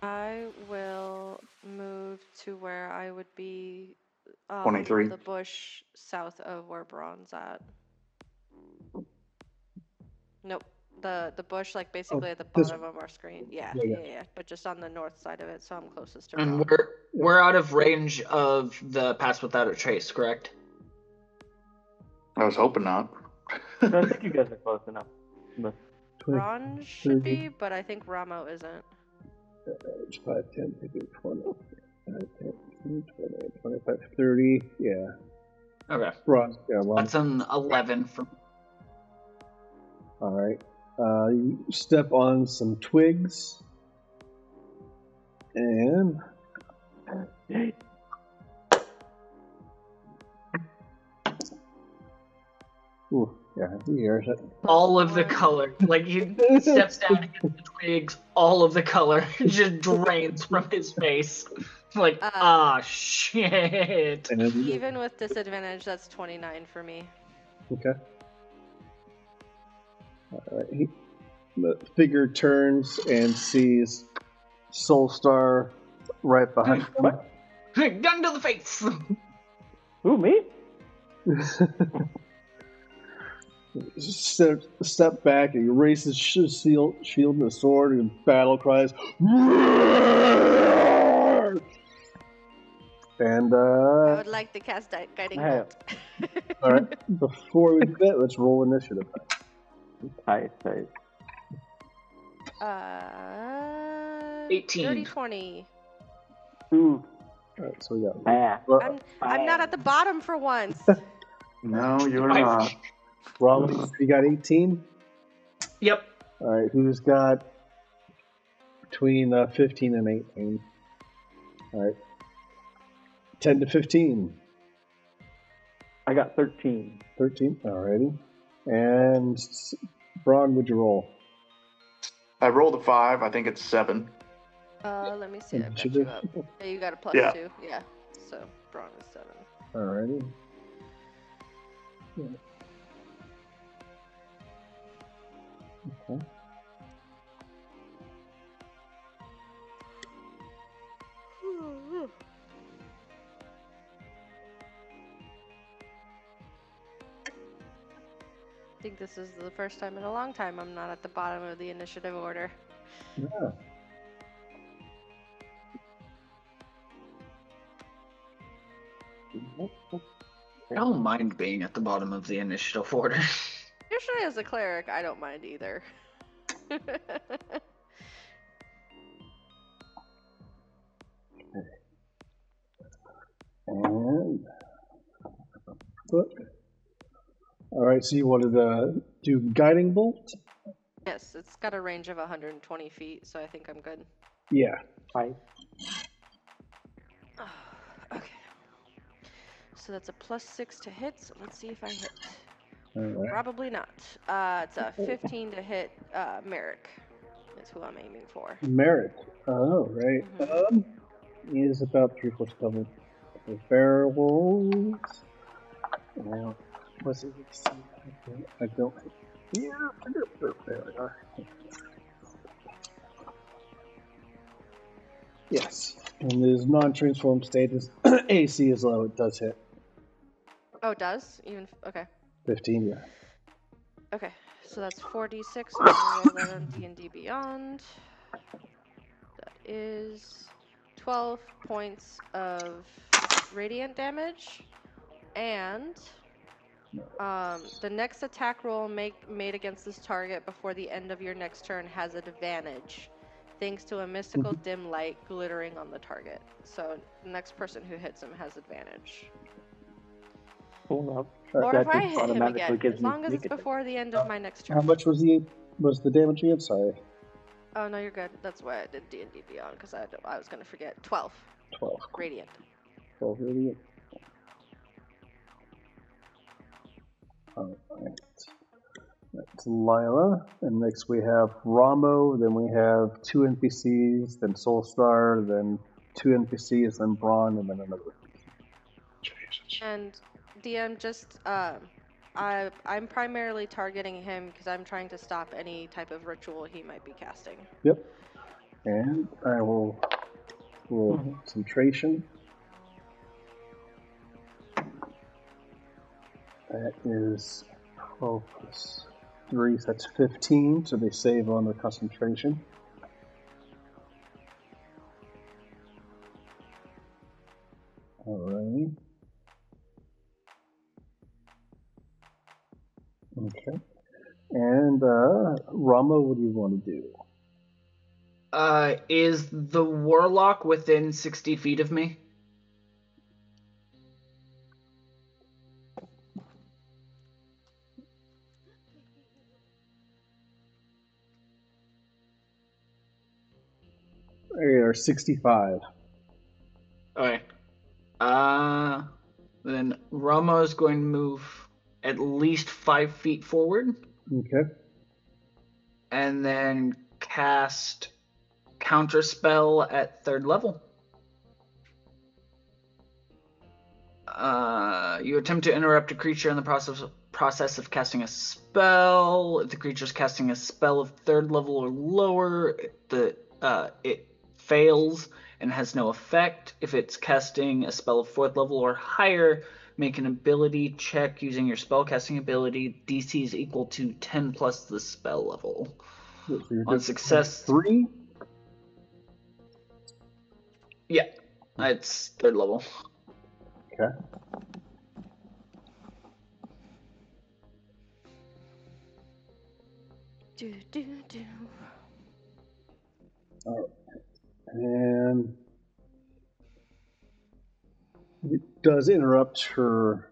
I will move to where I would be 23. the bush south of where Braun's at. Nope. The bush, like basically at the this bottom of our screen. Yeah, Yeah, yeah. yeah. But just on the north side of it, so I'm closest to And Braun. we're out of range of the pass without a trace, correct? I was hoping not. I think you guys are close enough. But Braun should be, but I think Ramo isn't. 5, 10, 15, 20, 5, 10, 15, 20, 25, 30. Yeah. Okay. Ron. Yeah, Ron. That's an 11 from. All right. You step on some twigs. And ooh, yeah, he hears it. All of the color. Like, he steps down against the twigs, all of the color just drains from his face. Like, shit. And Even with disadvantage, that's 29 for me. okay. All right. The figure turns and sees Soulstar right behind him. Gun to the face! who, me? Step back and he raises shield and the sword and battle cries. And I would like to cast that guiding Hey. bolt. all right, before we do that, let's roll initiative. Tight. 18. 30, 20. Ooh. All right, so we got. I'm not at the bottom for once. No, you're not. Rollins, you got 18. Yep. All right, who's got between 15 and 18? All right, 10 to 15. I got 13. 13. Alrighty. And Braun, would you roll? I rolled a 5. I think it's 7. Let me see. I've got you up. Yeah, you got a plus Yeah. 2. Yeah. So Braun is 7. Alrighty. Yeah. Okay. I think this is the first time in a long time I'm not at the bottom of the initiative order. Yeah. I don't mind being at the bottom of the initiative order. Usually as a cleric, I don't mind either. And foot. All right, so you wanted to do guiding bolt? Yes, it's got a range of 120 feet, so I think I'm good. Yeah. Tight. Okay. So that's a plus 6 to hit, so let's see if I hit. All right. Probably not. It's a 15 to hit Merrick. That's who I'm aiming for. Merrick. Oh, right. He is about 3/4 covered. The barrels. Now, what's it? I don't. Yeah, there we are. Yes. And his non-transformed state is AC is low. It does hit. Oh, it does? Even okay. 15, yeah. Okay, so that's 4d6. I'm gonna roll that on D&D Beyond. That is 12 points of radiant damage, and the next attack roll made against this target before the end of your next turn has advantage, thanks to a mystical dim light glittering on the target. So the next person who hits him has advantage. Hold up. Or That if I just hit him automatically again, gives as me long as it's sneak attack. before the end of my next turn. How much was the damage again? Sorry. Oh, no, you're good. That's why I did D&D Beyond, because I was going to forget. 12. 12. Radiant. 12 radiant. Alright. That's Lila. And next we have Ramo, then we have 2 NPCs, then Soulstar, then 2 NPCs, then Braun, and then another. Jesus. And DM, just I'm primarily targeting him because I'm trying to stop any type of ritual he might be casting. Yep. And I will roll concentration. That is 12 plus 3, so that's 15, so they save on their concentration. Alright. Okay. And Rama, what do you want to do? Is the warlock within 60 feet of me? They are 65. Okay. Then Rama is going to move at least 5 feet forward, Okay. and then cast Counterspell at 3rd level. You attempt to interrupt a creature in the process of casting a spell. If the creature is casting a spell of 3rd level or lower, it fails and has no effect. If it's casting a spell of 4th level or higher, make an ability check using your spellcasting ability. DC is equal to 10 plus the spell level. So you're On just success, 3? yeah, it's 3rd level. Okay. Do. Alright. And it does interrupt her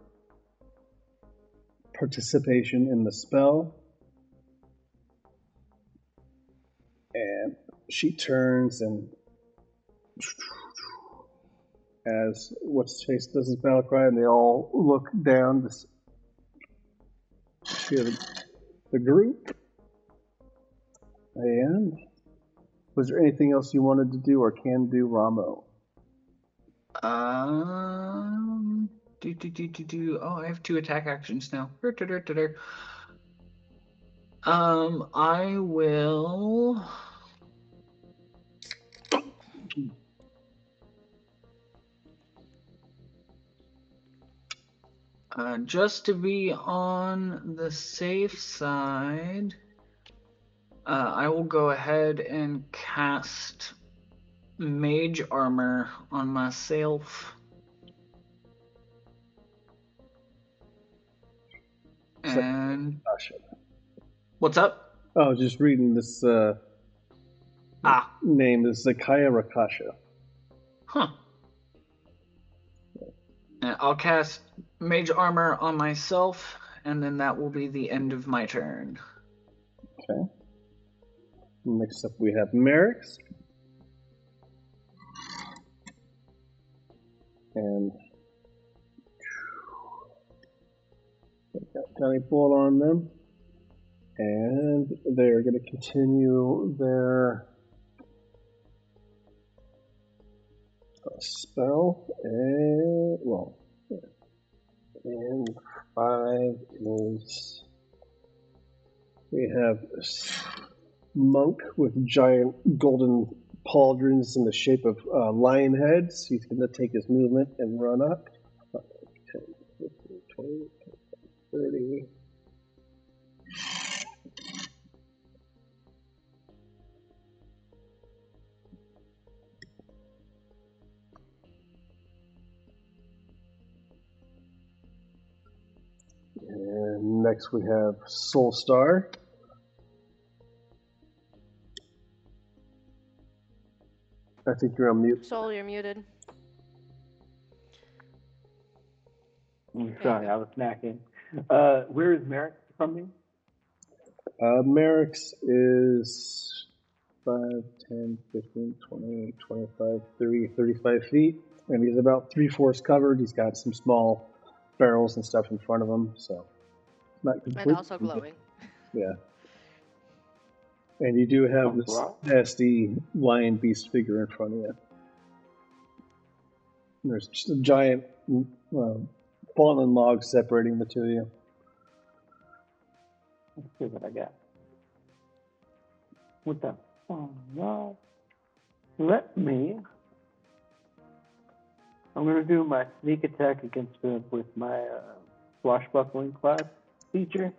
participation in the spell. And she turns and as what's face does his battle cry, and they all look down to see the group. And was there anything else you wanted to do or can do, Ramo? Oh, I have 2 attack actions now. I will. Just to be on the safe side, I will go ahead and cast Mage Armor on myself. And what's up? Oh, just reading this name is Zakaya Rakasha. Huh. And I'll cast Mage Armor on myself, and then that will be the end of my turn. Okay. Next up we have Merrix. And got Tiny Bolt on them. And they're going to continue their spell. And 5 is we have monk with giant golden pauldrons in the shape of lion heads. He's going to take his movement and run up. 10, 15, 20, 30. And next we have Soulstar. I think you're on mute. Soul, you're muted. I'm sorry, I was snacking. Where is Merrick from me? Merrix is 5, 10, 15, 20, 25, 30, 35 feet. And he's about 3/4 covered. He's got some small barrels and stuff in front of him, so it's not completely. And also glowing. Yeah. And you do have Sounds this right. nasty lion beast figure in front of you. And there's just a giant fallen log separating the two of you. Let's see what I got. What the? Oh no. Let me. I'm going to do my sneak attack against him with my swashbuckling class feature.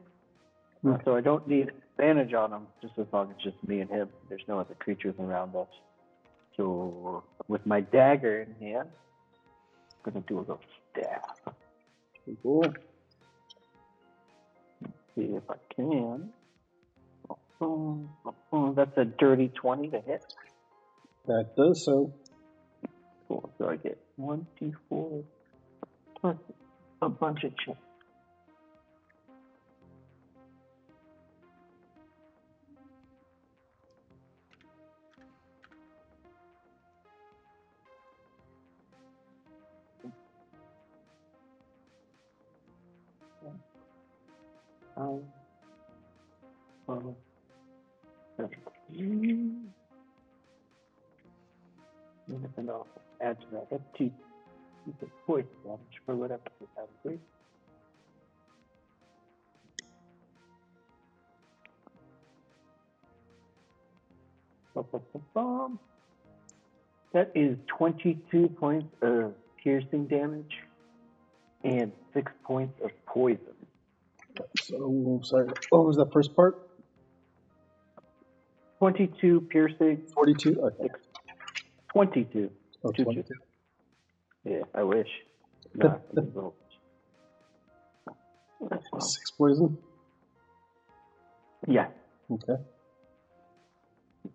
So I don't need advantage on him, just as long as it's just me and him. There's no other creatures around us. So with my dagger in hand, I'm going to do a little stab. Cool. See if I can. That's a dirty 20 to hit. That does so. Cool. So I get 1d4 plus a bunch of checks. And I'll add to that. That's 2 poison damage for whatever we have. Please. That is 22 points of piercing damage and 6 points of poison. So, sorry, what was that first part? 22 piercing. 42? Okay. 22. Oh, 22. Yeah, I wish. No, 6 poison? Yeah. Okay.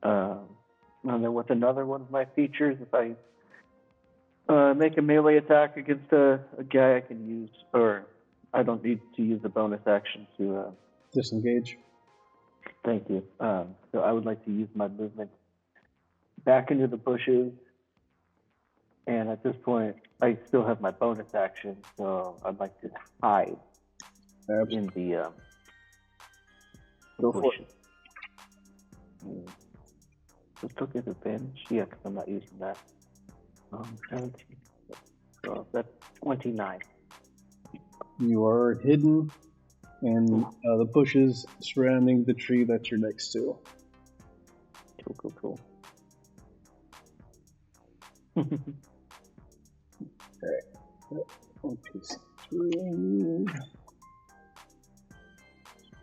And then with another one of my features, if I make a melee attack against a guy, I can use, or I don't need to use a bonus action to disengage. Thank you. So I would like to use my movement back into the bushes, and at this point, I still have my bonus action, so I'd like to hide in the Go for bushes. Let's look at advantage. Yeah, because I'm not using that. 17. So that's 29. You are hidden in the bushes surrounding the tree that you're next to. Cool. Okay. One piece. 3.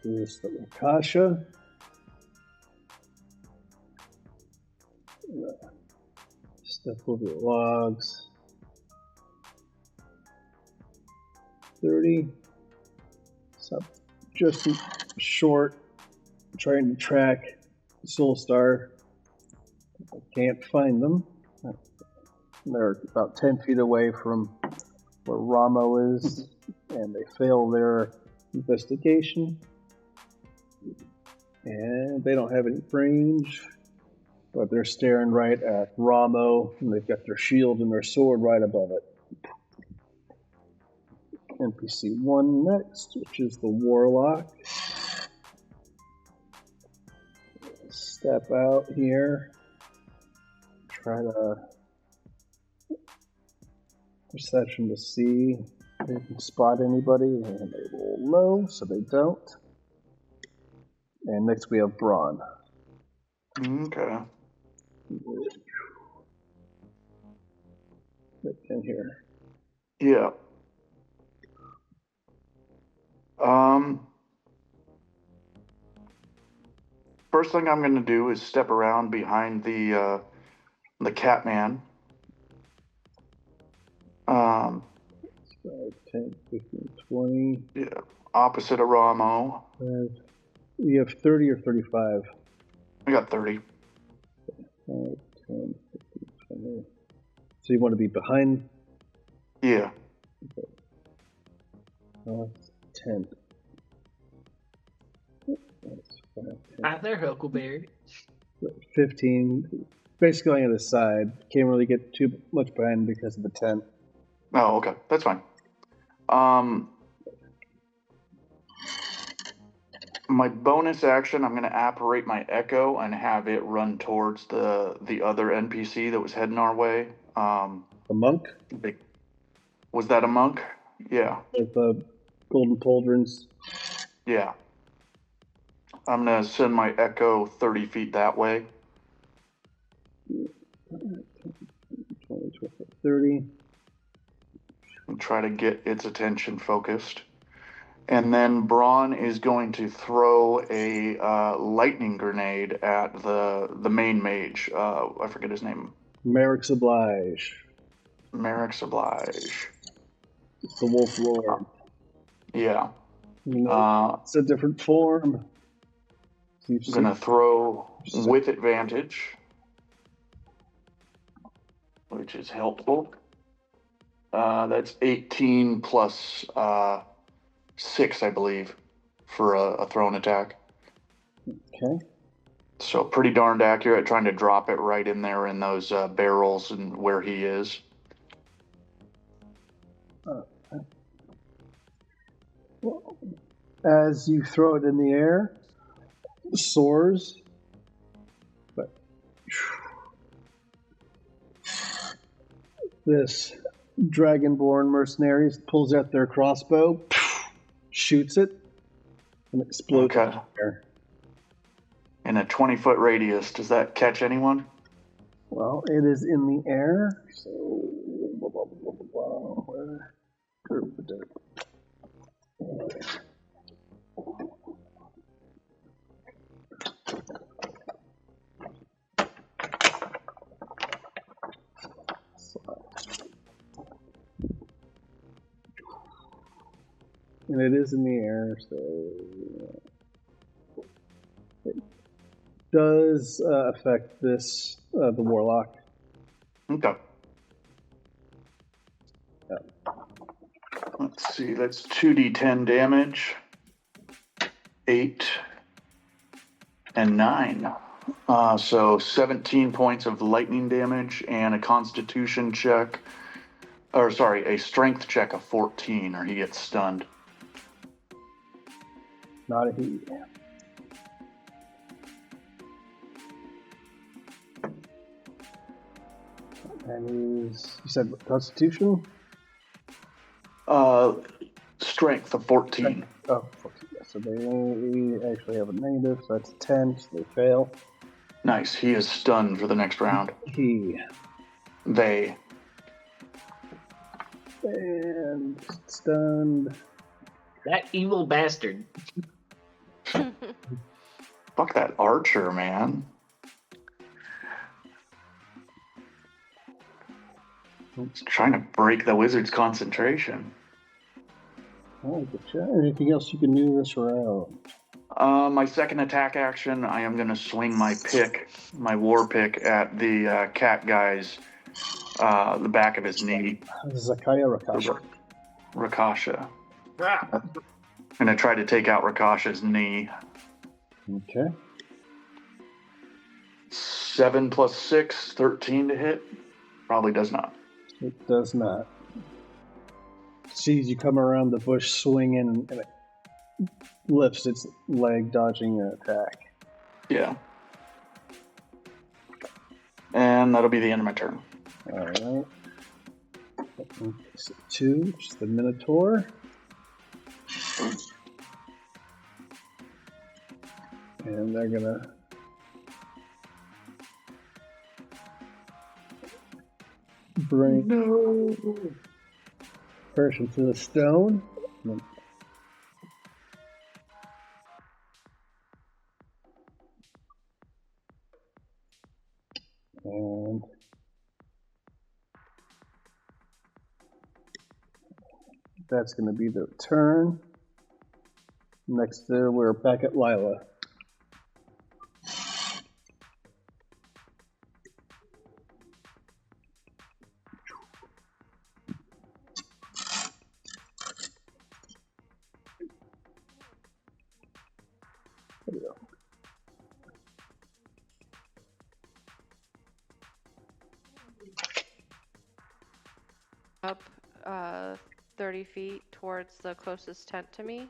Here's the Akasha. Step over the logs. 30. So just short, trying to track Soulstar. I can't find them. They're about 10 feet away from where Ramo is, and they fail their investigation. And they don't have any range, but they're staring right at Ramo, and they've got their shield and their sword right above it. NPC 1 next, which is the Warlock. Step out here. Try to perception to see if they can spot anybody, and they roll low, so they don't. And next we have Braun. Okay. Right in here. Yeah. First thing I'm going to do is step around behind the Catman. 5, 10, 15, 20. Yeah. Opposite of Ramo. You have 30 or 35? I got 30. 5, 10, 15, 20. So you want to be behind? Yeah. Okay. 10. That's 5, 10. Hi there, Huckleberry. 15. Basically on the side. Can't really get too much behind because of the 10. Oh, okay. That's fine. My bonus action, I'm going to apparate my echo and have it run towards the other NPC that was heading our way. The monk Was that a monk? Yeah. with the golden pauldrons. Yeah. I'm going to send my echo 30 feet that way. 20, 30. And try to get its attention focused. And then Braun is going to throw a lightning grenade at the main mage. I forget his name. Merrix Oblige. Merrix Oblige. It's the Wolf Lord. Yeah. You know, it's a different form. I'm going to throw with advantage, which is helpful. That's 18 plus 6, I believe, for a thrown attack. Okay. So pretty darned accurate, trying to drop it right in there in those barrels and where he is. Well, as you throw it in the air, it soars. But this dragonborn mercenaries pulls out their crossbow, shoots it, and explodes in the air. In a 20-foot radius, does that catch anyone? Well, it is in the air, so and it is in the air, so it does affect this the warlock. Okay. Yeah. Let's see, that's 2d10 damage. 8 and 9. So 17 points of lightning damage and a constitution check. Or sorry, a strength check of 14, or he gets stunned. Not a he. And he's, you said constitution? Strength of 14. Oh, 14. Yeah, so they actually have a negative, so that's 10, so they fail. Nice, he is stunned for the next round. They. And stunned. That evil bastard. Fuck that archer, man. He's trying to break the wizard's concentration. Oh, good job. Anything else you can do this round? My second attack action, I am going to swing my pick, my war pick, at the cat guy's, the back of his knee. Rakasha. Rakasha. I'm going to try to take out Rakasha's knee. Okay. 7 plus 6, 13 to hit. Probably does not. It does not. Sees you come around the bush swinging, and it lifts its leg, dodging an attack. Yeah. And that'll be the end of my turn. All right. 2, which is the Minotaur. And they're gonna bring person to the stone. And that's going to be the turn. Next, we're back at Lila. There we go. Up 30 feet towards the closest tent to me.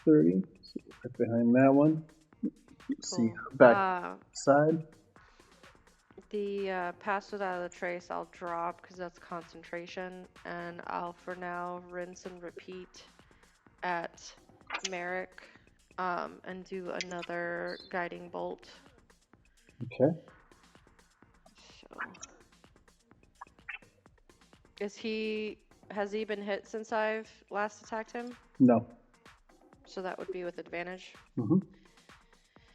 30. So right behind that one. See Cool. back side. The pass without a trace I'll drop because that's concentration, and I'll for now rinse and repeat at Merrick, and do another guiding bolt. Okay. So, has he been hit since I've last attacked him? No. So that would be with advantage. Mm-hmm.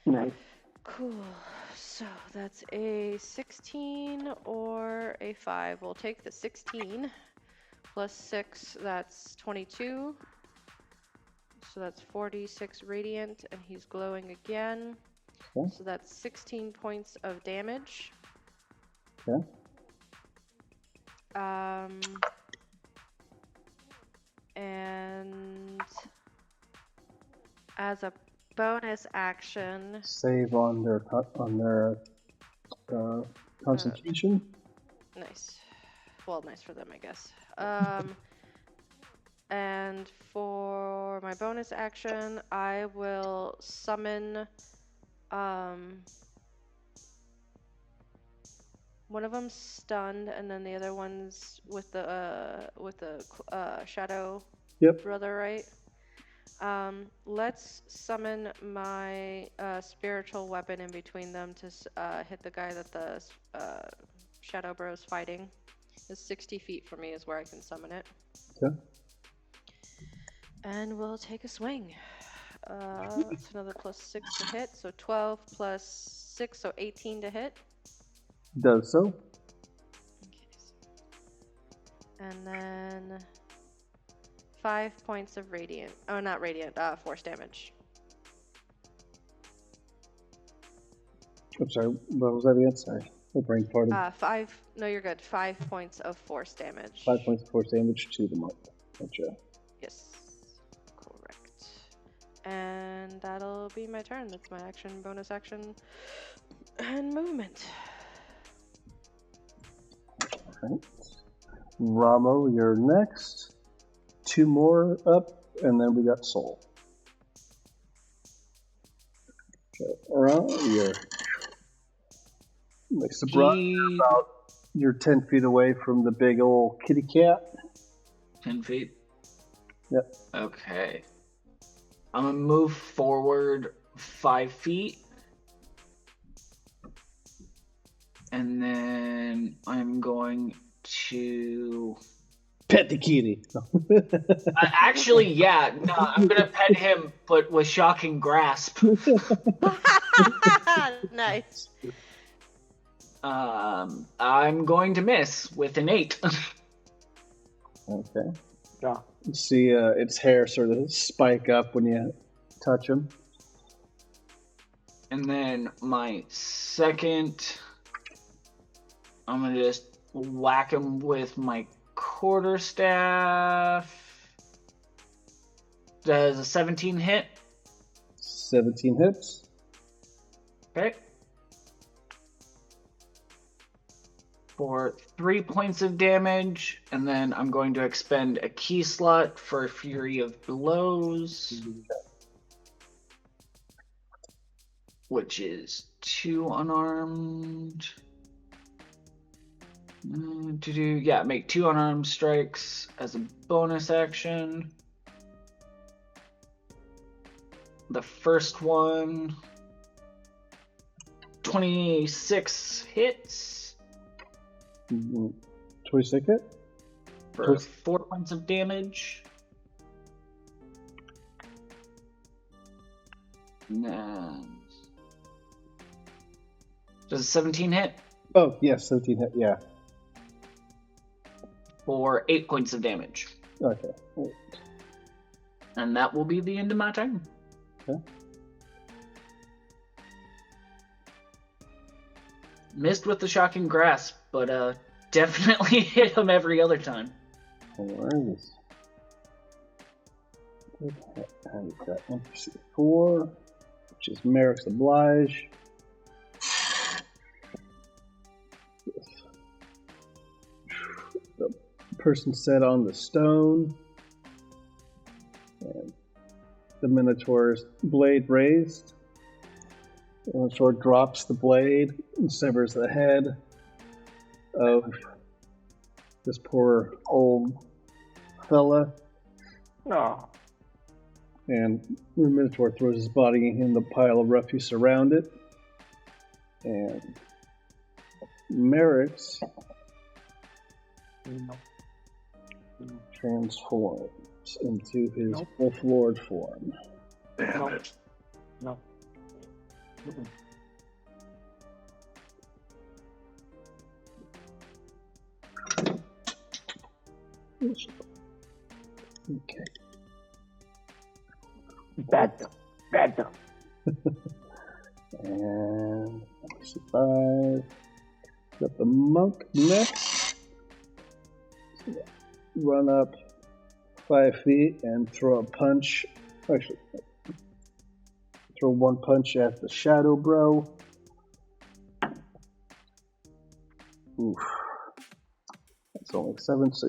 Nice. Cool. So that's a 16 or a 5. We'll take the 16 plus 6. That's 22. So that's 46 radiant, and he's glowing again. Okay. So that's 16 points of damage. Okay. And as a bonus action, Save on their concentration. nice. Well, nice for them, I guess. And for my bonus action, I will summon one of them's stunned, and then the other one's with the shadow brother, right? Let's summon my spiritual weapon in between them to hit the guy that the shadow bro's fighting. It's 60 feet from me is where I can summon it. Okay. And we'll take a swing. That's another plus 6 to hit, so 12 plus 6, so 18 to hit. Does so. Okay. And then 5 points of radiant. Oh, not radiant, force damage. I'm sorry, what was that again? Sorry. My brain farted. No, you're good. 5 points of force damage. 5 points of force damage to the mark. Gotcha. Yes. Correct. And that'll be my turn. That's my action, bonus action, and movement. Alright. Ramo, you're next. 2 more up, and then we got Soul. Okay. Around you're next to Brian. You're 10 feet away from the big old kitty cat. 10 feet? Yep. Okay. I'm going to move forward 5 feet. And then I'm going to... Pet the kitty. Actually, yeah. No, I'm going to pet him, but with shocking grasp. Nice. I'm going to miss with an 8. Okay. Yeah. You see its hair sort of spike up when you touch him. And then my second, I'm going to just whack him with my quarterstaff. Does a 17 hit? 17 hits. Okay. For 3 points of damage, and then I'm going to expend a key slot for Fury of Blows, which is 2 unarmed. Make 2 unarmed strikes as a bonus action. The first one, 26 hits. 26 hit? For 4 points of damage. Does a 17 hit? Oh, yes, 17 hit, yeah. For 8 points of damage. Okay. And that will be the end of my turn. Okay. Missed with the shocking grasp, but definitely hit him every other time. Alright. I've got empathy 4, which is Merrix Oblige. The person set on the stone. And the Minotaur's blade raised. The Minotaur drops the blade and severs the head of this poor old fella. No. And the Minotaur throws his body in the pile of refuse around it. And Merrix transforms into his Wolf Lord form. Damn it. No. Mm-mm. Okay. Bad dumb. And survive. Got the monk next. Run up 5 feet and throw a punch. Actually, throw one punch at the shadow bro. Oof. That's only 7. So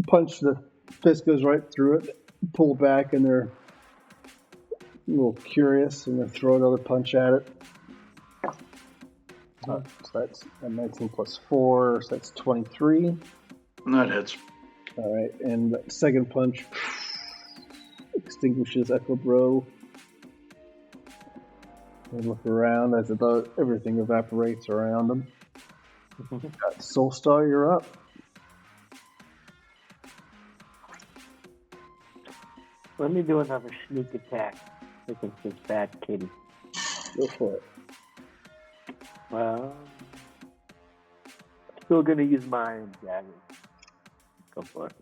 punch, the fist goes right through it. Pull back, and they're a little curious, and then throw another punch at it. So that's a 19 plus 4, so that's 23. That hits. All right, and the second punch extinguishes Echo Bro. They look around as about everything evaporates around them. Got Soulstar, you're up. Let me do another sneak attack against this bad kitty. Go for it. Well, still gonna use my dagger. Go for it.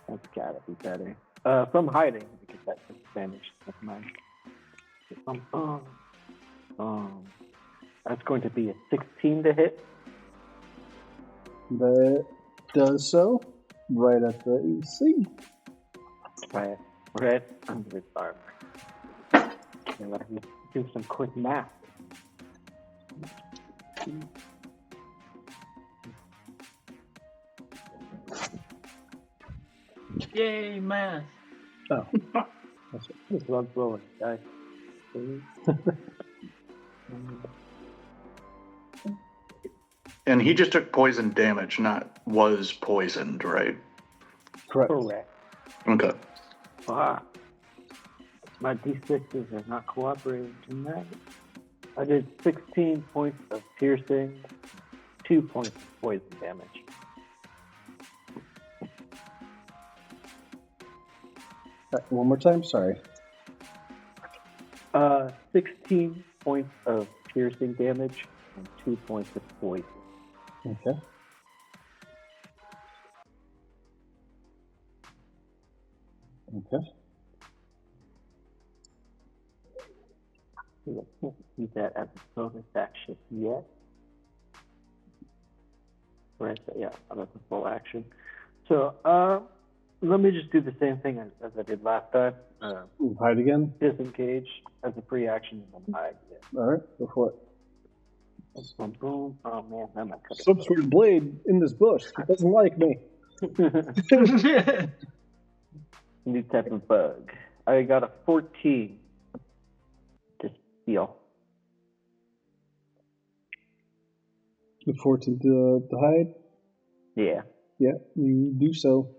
That's gotta be better. From hiding, because that's disadvantage. That's mine. That's going to be a 16 to hit. That does so. Right at the EC. Right under his armor. Okay, let me do some quick math. Yay, math. Oh. Just love rolling, guys. And he just took poison damage, not was poisoned, right? Correct. Correct. Okay. Ah. My D6s are not cooperating tonight. I did 16 points of piercing, 2 points of poison damage. One more time, sorry. 16 points of piercing damage and 2 points of poison. Okay. Okay. I can't see that as a bonus action yet. Right, yeah, that's a full action. So, let me just do the same thing as I did last time. Hide again. Disengage as a free action and then hide. Yeah. All right, go for it. Boom, boom. Oh man, that might cut Some sort of blade in this bush. It doesn't like me. it. New type of bug. I got a 14 to steal. Look forward to the hide. Yeah. Yeah, you do so.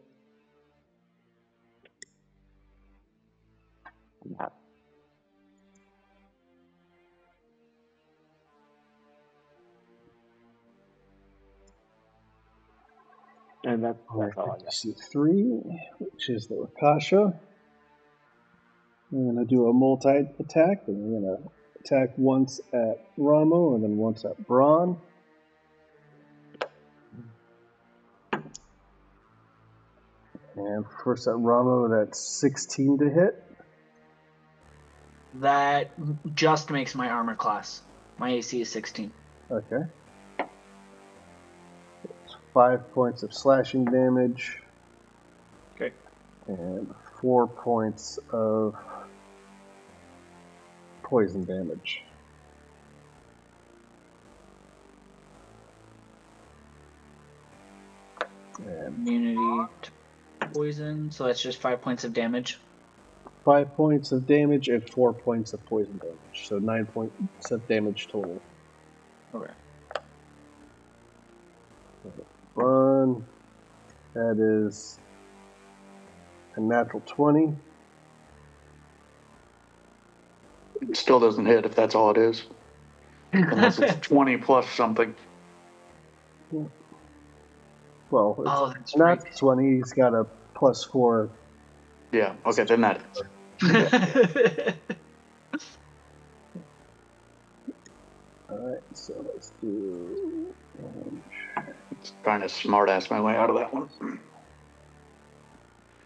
Yeah. And that's all I got. C3, which is the Rakasha. I'm going to do a multi-attack. And we're going to attack once at Ramo and then once at Braun. And first at Ramo, that's 16 to hit. That just makes my armor class. My AC is 16. Okay. 5 points of slashing damage. Okay. And 4 points of poison damage. And Immunity. poison, so that's just 5 points of damage. 5 points of damage and 4 points of poison damage. So 9 points of damage total. Okay. Burn. That is a natural 20. It still doesn't hit if that's all it is. Unless it's 20 plus something. Well, it's Oh, that's not right. 20. He's got a +4. Yeah, okay, then that is. Alright, so let's do. Trying to smart ass my way out of that one.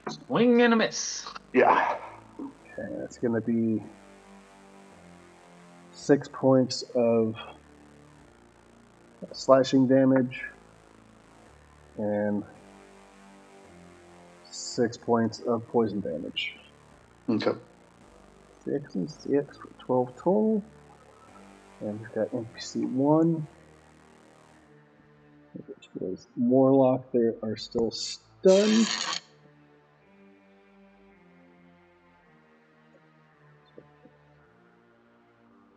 Swing and a miss. Yeah. Okay, that's going to be 6 points of slashing damage and 6 points of poison damage. Okay. 6 and 6 for 12 total. And we've got NPC 1, which was Warlock. They are still stunned.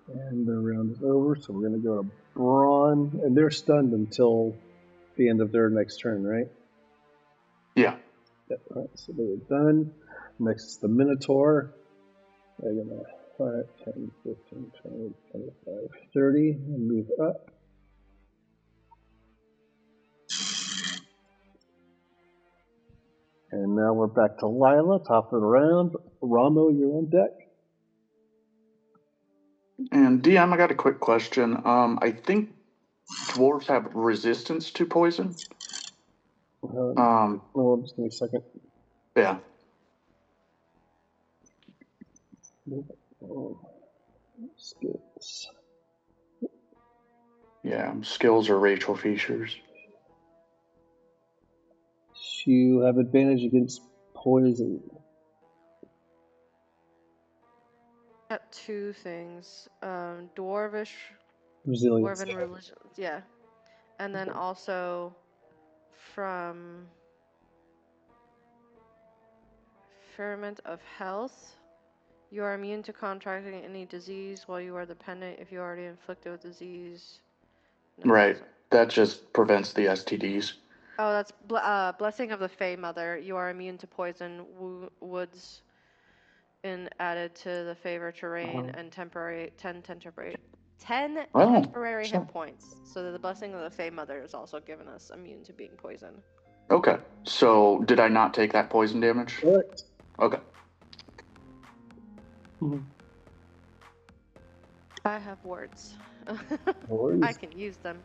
And their round is over, so we're going to go to Braun. And they're stunned until the end of their next turn, right? Yeah. Yep, all right, so they were done. Next is the Minotaur. They're going to 5, 10, 15, 20, 25, 30, and move up. And now we're back to Lila, top of the round. Ramo, you're on deck. And DM, I got a quick question. I think dwarves have resistance to poison. Well, just give me a second. Yeah. Skills. Yeah, skills are racial features. You have advantage against poison. Got two things. Dwarven Resilience. religion. Yeah. And then also from Ferment of Health. You are immune to contracting any disease while you are dependent if you are already inflicted with disease. No, Right. That just prevents the STDs. Oh, that's Blessing of the Fey Mother. You are immune to poison woods and added to the favor terrain and temporary 10 temporary hit points. So the Blessing of the Fey Mother is also given us immune to being poisoned. Okay. So did I not take that poison damage? Correct. Okay. I have words. Words. I can use them.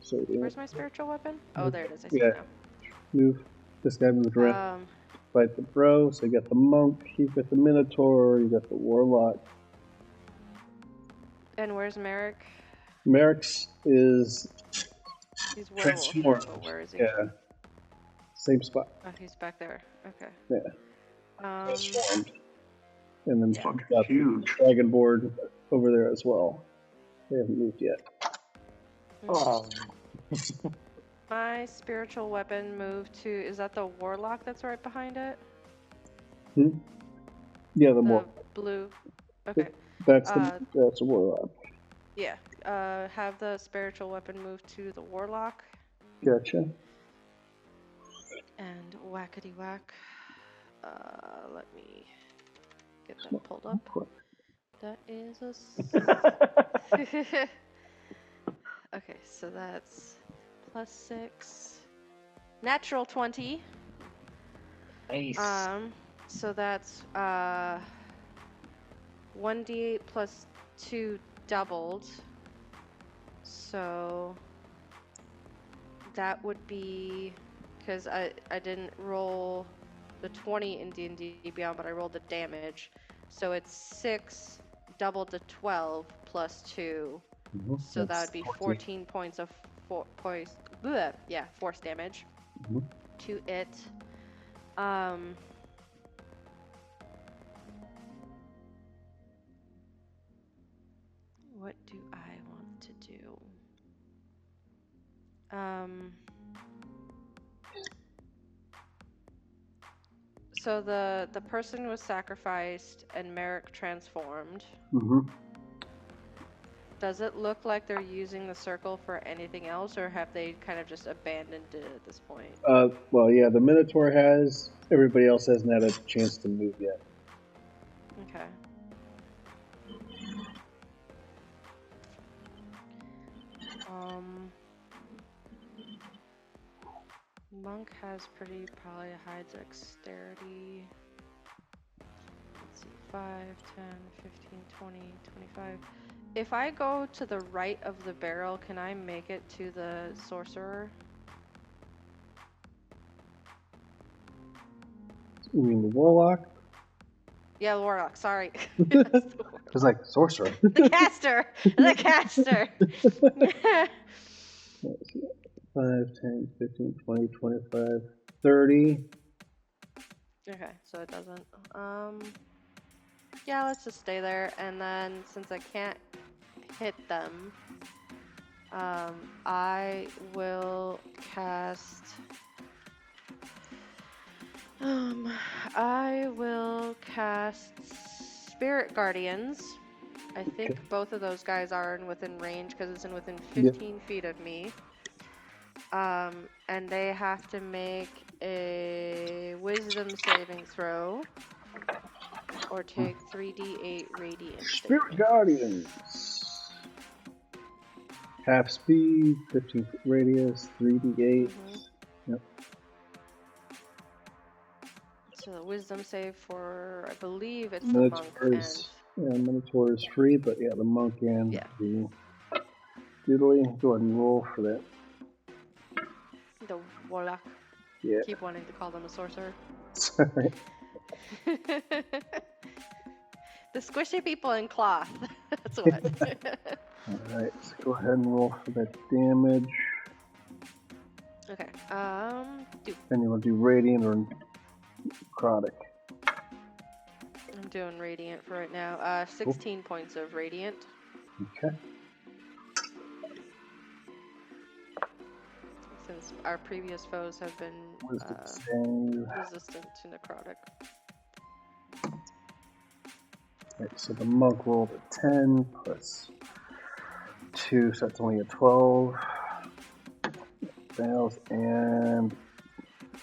So, Where's my spiritual weapon? Oh, there it is. I see yeah. it now. Move. This guy moved around. Fight the bro. So you got the monk, you got the minotaur, you got the warlock. And where's Merrix? Merrix is He's werewolf. transformed. But where is he? Yeah. Same spot. Oh, he's back there. Okay. Yeah. Transformed. And then Fucking got huge. the dragon board over there as well. They haven't moved yet. Oh. My spiritual weapon moved to. Is that the warlock that's right behind it? Yeah, the blue. Okay. That's a warlock. Yeah. Have the spiritual weapon move to the warlock. Gotcha. And whackety whack. Let me get that pulled up. That is a. Okay, so that's +6. Natural 20. Nice. So that's 1d8 plus 2 doubled. So that would be, because I didn't roll the 20 in D&D Beyond, but I rolled the damage. So it's 6 doubled to 12 plus 2. So that would be 14 points of force damage to it. What do I want to do? So the person was sacrificed and Merrix transformed. Mm-hmm. Does it look like they're using the circle for anything else, or have they kind of just abandoned it at this point? Well, yeah, the Minotaur has. Everybody else hasn't had a chance to move yet. Okay. Monk has probably high dexterity. Let's see, 5, 10, 15, 20, 25. If I go to the right of the barrel, can I make it to the sorcerer? You mean the Warlock? Yeah, the warlock, sorry. It's like sorcerer. The caster! The caster! 5, 10, 15, 20, 25, 30. Okay, so it doesn't. Yeah, let's just stay there. And then since I can't hit them, I will cast. I will cast Spirit Guardians. I think both of those guys are within range because it's within 15 feet of me. And they have to make a Wisdom saving throw or take 3d8 radiant Spirit damage. Guardians. Half speed, 15 foot radius, 3d8. Yep. So the Wisdom save for, I believe it's the monk and... Yeah, Minotaur is free, but yeah, the monk and the doodly. Go ahead and roll for that. The warlock. Yeah. Keep wanting to call them a sorcerer. Sorry. The squishy people in cloth. That's what. Alright, so go ahead and roll for that damage. Okay. Do. And you want to do radiant or necrotic? I'm doing radiant for right now. 16 points of radiant. Okay. Since our previous foes have been resistant to necrotic. Right, so the monk rolled a 10 plus 2, so that's only a 12. Fails, and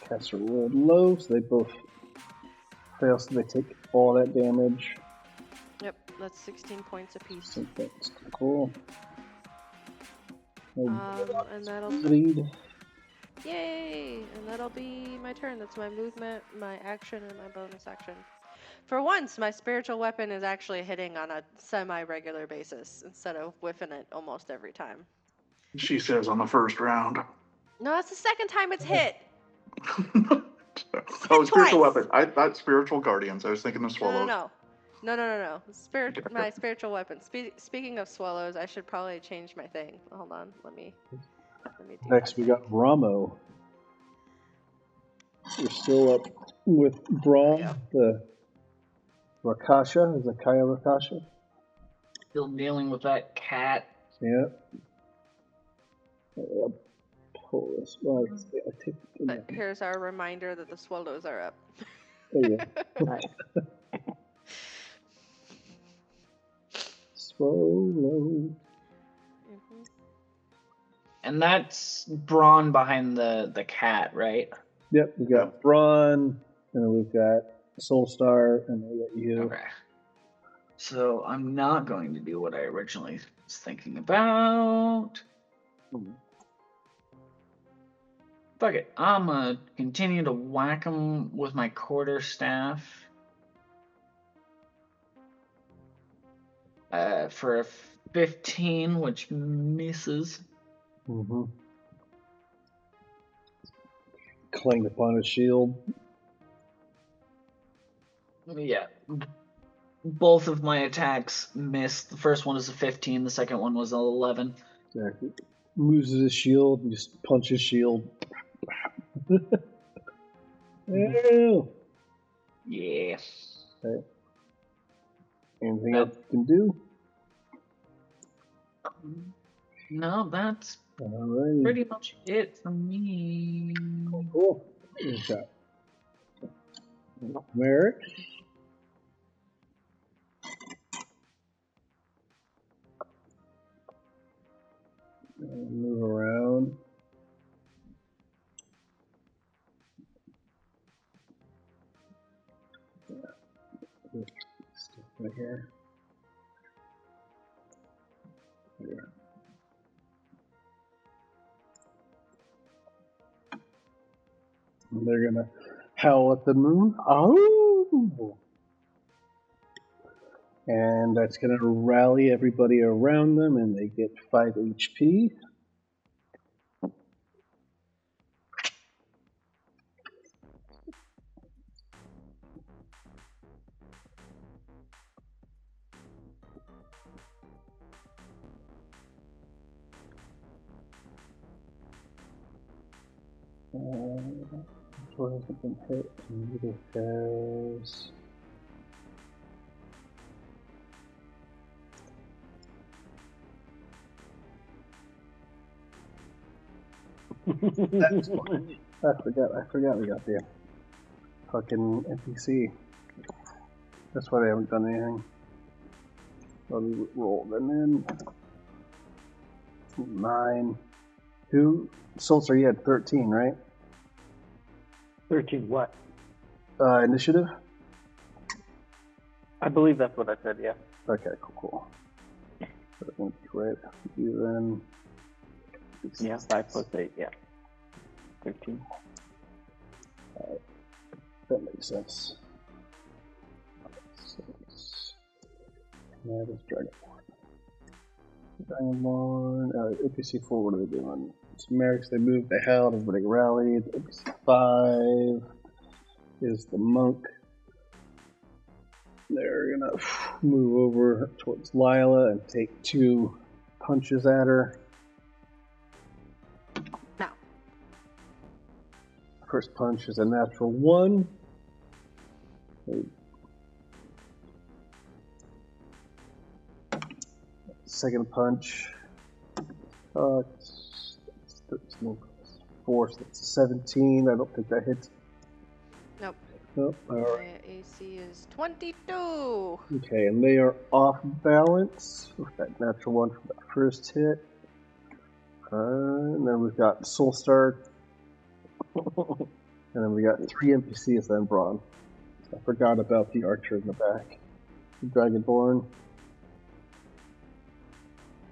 caster rolled low, so they both fail, so they take all that damage. Yep, that's 16 points apiece. 16 points. Cool. And that'll bleed. Yay! And that'll be my turn. That's my movement, my action, and my bonus action. For once, my spiritual weapon is actually hitting on a semi-regular basis instead of whiffing it almost every time. She says on the first round. No, that's the second time it's hit. Oh, spiritual weapon. I thought spiritual guardians. I was thinking of swallows. No. My spiritual weapon. Speaking of swallows, I should probably change my thing. Hold on, let me do Next, we got Ramo. We're still up with Braun, the Rakasha. Is it Kaya Rakasha? Still dealing with that cat. Yeah. Pull this. Well, here's our reminder that the swallows are up. Oh, yeah. Swallow. And that's Braun behind the cat, right? Yep, we got Braun, and then we've got Soulstar, and then we got you. Okay. So I'm not going to do what I originally was thinking about. Fuck it. I'm going to continue to whack him with my quarterstaff. For a 15, which misses. Mm-hmm. Clanged upon his shield. Yeah. Both of my attacks missed. The first one was a 15, the second one was an 11. Exactly. Loses his shield, and just punch his shield. Ew. Yeah. Okay. Anything else you can do? No, that's Alrighty. Pretty much it for me. Cool. Who's that? Merrix. Move around. Stuff right here. Here. And they're gonna howl at the moon. Oh! And that's gonna rally everybody around them, and they get 5 HP. Who hasn't been hit? Neither has. That's fine. I forgot we got the fucking NPC. That's why they haven't done anything. Let me roll them in. 9. Who? Sulzer, you had 13, right? 13 what? Initiative? I believe that's what I said, yeah. Okay, cool. So right after you then. Yeah, 5 plus 8, yeah. 13. Alright. That makes sense. 6. That is Dragonborn. Dragonborn. APC 4, what are they doing? It's Merrix, they moved, they held, everybody rallied. APC 5 is the monk. They're gonna move over towards Lila and take 2 punches at her. Now. First punch is a natural 1. Second punch. It's 13 plus 4, so that's 17. I don't think that hits. Nope. Nope. Alright. My AC is 22. Okay, and they are off balance with that natural 1 from that first hit. And then we've got Soulstar. And then we got 3 NPCs then Braun. I forgot about the archer in the back. The Dragonborn.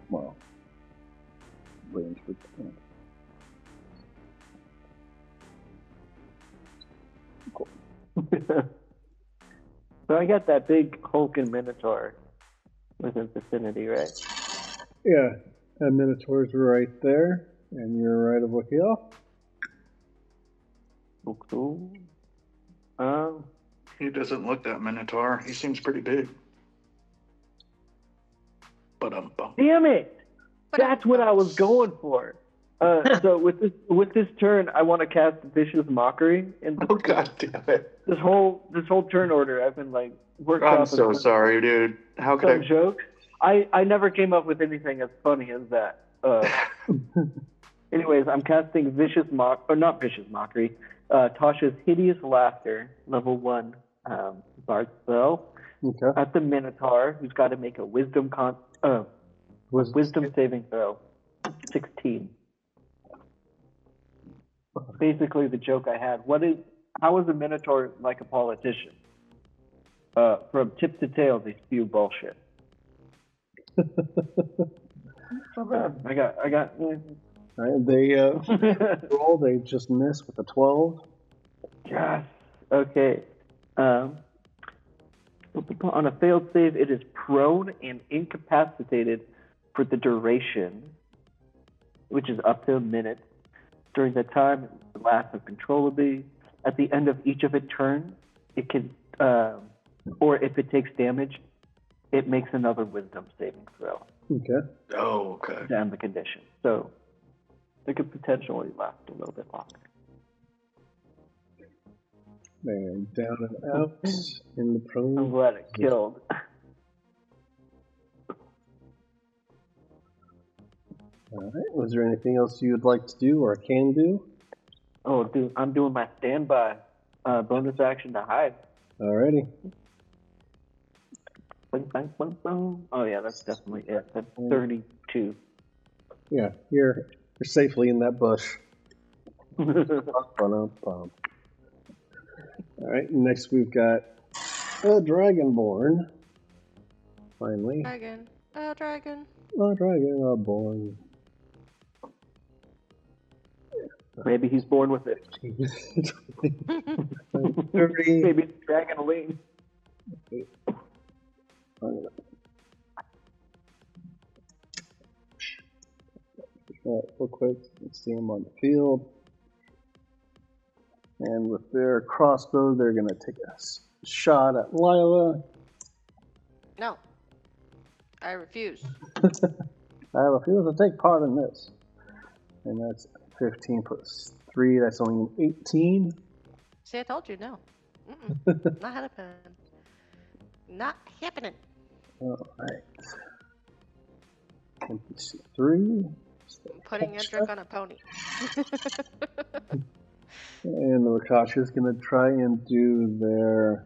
Well, range for cool. So I got that big hulking Minotaur within vicinity, right? Yeah, and Minotaur's right there, and you're right of way off. Cool. He doesn't look that Minotaur. He seems pretty big. Damn it! That's what I was going for. So with this turn, I want to cast Vicious Mockery. And Oh god damn it! This whole turn order, I've been like workshopping. I'm so sorry, dude. How could some jokes. I never came up with anything as funny as that. Anyways, I'm casting not Vicious Mockery. Tasha's Hideous Laughter, level 1 bard spell. Okay. At the Minotaur, who's got to make a wisdom saving throw. 16. Basically, the joke I had. How is a Minotaur like a politician? From tip to tail, they spew bullshit. I got. Right, they roll. They just miss with a 12. Yes. Okay. On a failed save, it is prone and incapacitated for the duration, which is up to a minute. During that time, it lasts uncontrollably. At the end of each of its turns, it can, or if it takes damage, it makes another wisdom saving throw. Okay. Oh, okay. To end the condition. So it could potentially last a little bit longer. And down and out in the prone. I'm glad it killed. All right. Was there anything else you'd like to do or can do? Oh, dude, I'm doing my standby. Bonus action to hide. Alrighty. Bang, bang, bang, bang. Oh yeah, that's definitely it. That's 32. Yeah, you're safely in that bush. All right. Next, we've got a dragonborn. Finally, Dragon. Oh, dragon. a dragonborn. Maybe he's born with it. 30. Maybe it's dragon wing. Real quick, let's see him on the field. And with their crossbow, they're going to take a shot at Lila. No. I refuse. I refuse to take part in this. And that's 15 plus 3. That's only an 18. See, I told you, no. Mm-mm. Not happening. Not happening. All right. 23. Putting Edric on a pony. And the Rakashi is going to try and do their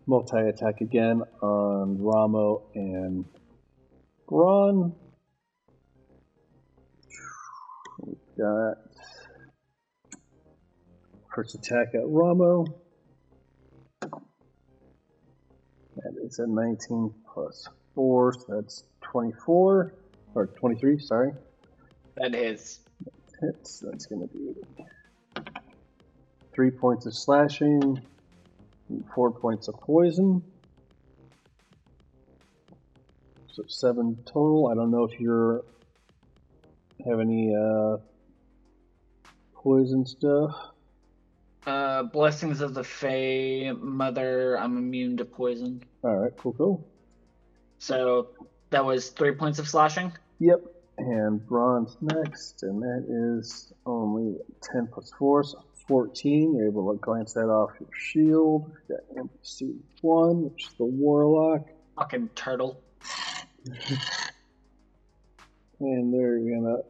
multi-attack again on Ramo and Braun. We've got first attack at Ramo. That is a 19 plus 4, so that's 24. Or 23, sorry. That hits. Hits. That's going to be 3 points of slashing, and 4 points of poison. So 7 total. I don't know if you have any poison stuff. Blessings of the Fae Mother. I'm immune to poison. Alright, cool. So that was 3 points of slashing? Yep. And Bronze next, and that is only 10 plus 4, so 14. You're able to glance that off your shield. We've got NPC 1, which is the Warlock. Fucking turtle. And they're gonna.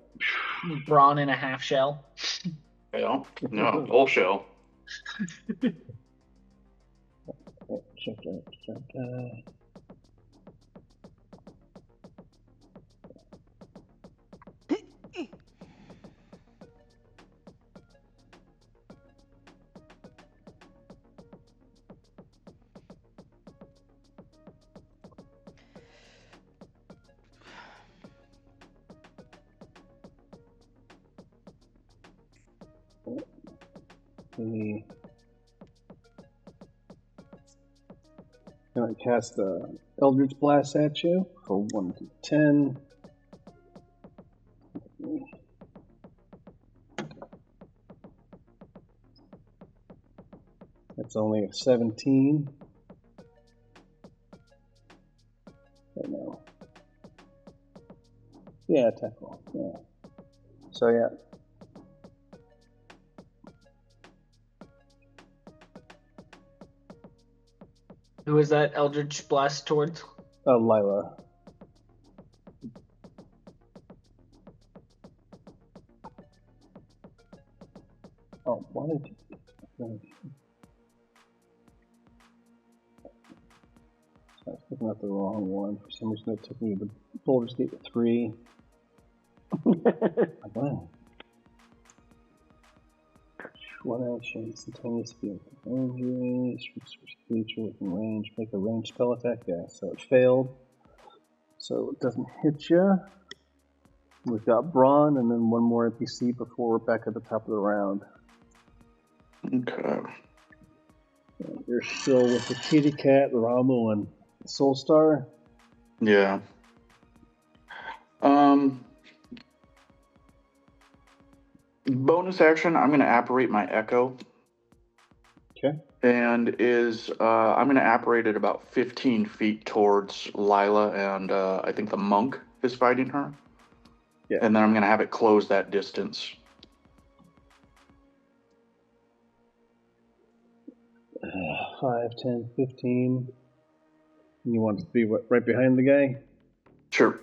Brawn in a half shell. Yeah, no, whole shell. Check that. Gonna cast a Eldritch Blast at you for 1 to 10. That's only a 17. Oh no. Yeah, attack roll. Yeah. So yeah. Who is that Eldritch Blast towards? Lila. Oh, why did you... I was picking up the wrong one. For some reason it took me to Boulder's Gate 3. Wow. One action, instantaneous field range, resource creature within range, make a ranged spell attack. Yeah, so it failed. So it doesn't hit you. We've got Braun and then one more NPC before we're back at the top of the round. Okay. And you're still with the Kitty Cat, Ramo, and Soulstar. Yeah. Bonus action, I'm going to apparate my Echo. Okay. And I'm going to apparate it about 15 feet towards Lila, and I think the monk is fighting her. Yeah. And then I'm going to have it close that distance. 5, 10, 15. You want it to be right behind the guy? Sure.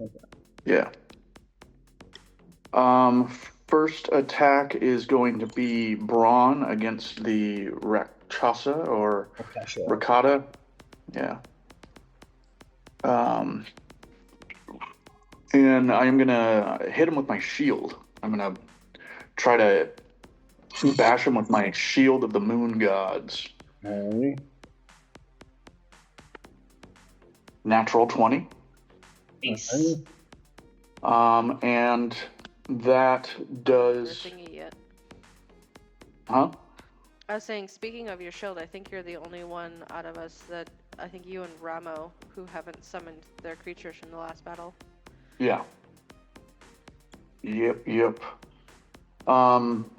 Okay. Yeah. First attack is going to be Brawn against the Rakshasa or Rakata. Yeah. And I'm gonna hit him with my shield. I'm gonna try to bash him with my shield of the moon gods. Alright. Natural 20. Nice. And that does. Thingy yet. Huh? I was saying, speaking of your shield, I think you're the only one out of us that I think you and Ramo who haven't summoned their creatures from the last battle. Yeah. Yep. I'm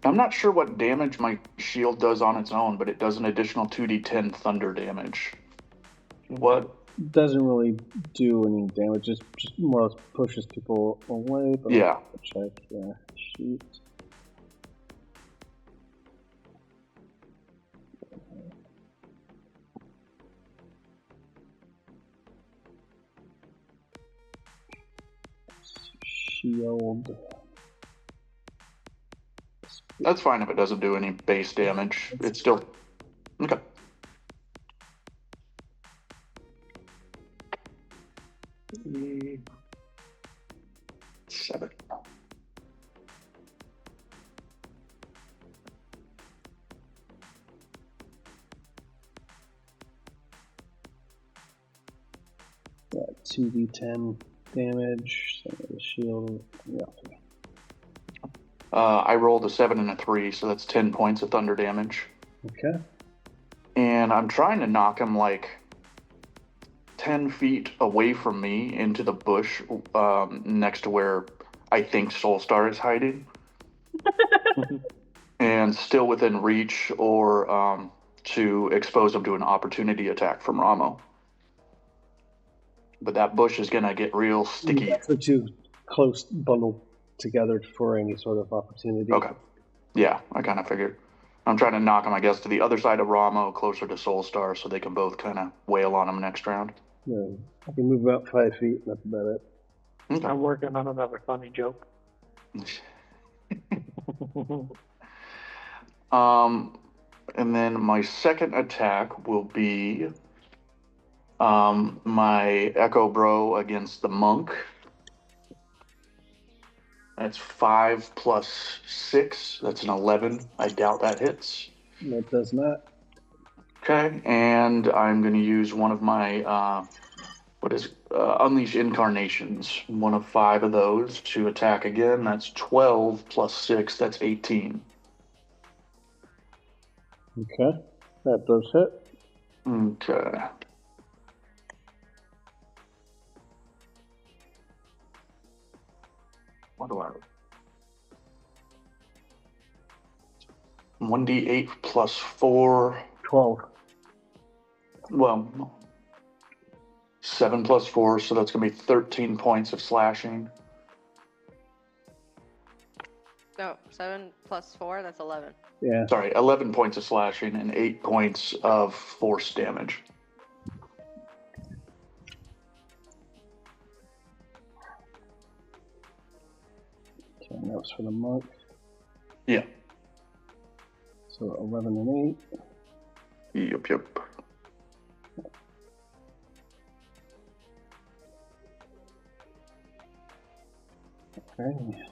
not sure what damage my shield does on its own, but it does an additional 2d10 thunder damage. What? Doesn't really do any damage, just more or less pushes people away. But Yeah. I'll check. Yeah. Shoot. Shield. That's fine if it doesn't do any base damage. It's still okay. Seven. Yeah, 2d10 damage. So the shield. Yeah. I rolled a 7 and a 3, so that's 10 points of thunder damage. Okay. And I'm trying to knock him like 10 feet away from me into the bush next to where I think Soulstar is hiding. And still within reach, or to expose him to an opportunity attack from Ramo. But that bush is going to get real sticky. They're too close bundled together for any sort of opportunity. Okay. Yeah, I kind of figured. I'm trying to knock him, I guess, to the other side of Ramo, closer to Soulstar, so they can both kind of wail on him next round. Yeah, I can move about 5 feet, and that's about it. Okay. I'm working on another funny joke. And then my second attack will be my Echo Bro against the monk. That's 5 plus 6. That's an 11. I doubt that hits. That does not. Okay, and I'm going to use one of my Unleash Incarnations. One of 5 of those to attack again. That's 12 plus 6. That's 18. Okay, that does hit. Okay. What do I? 1d8 plus 4. 12. Well, 7 plus 4, so that's going to be 13 points of slashing. No, 7 plus 4, that's 11. Yeah. Sorry, 11 points of slashing and 8 points of force damage. Okay, that was for the monk. Yeah. So 11 and 8. Yep. Okay.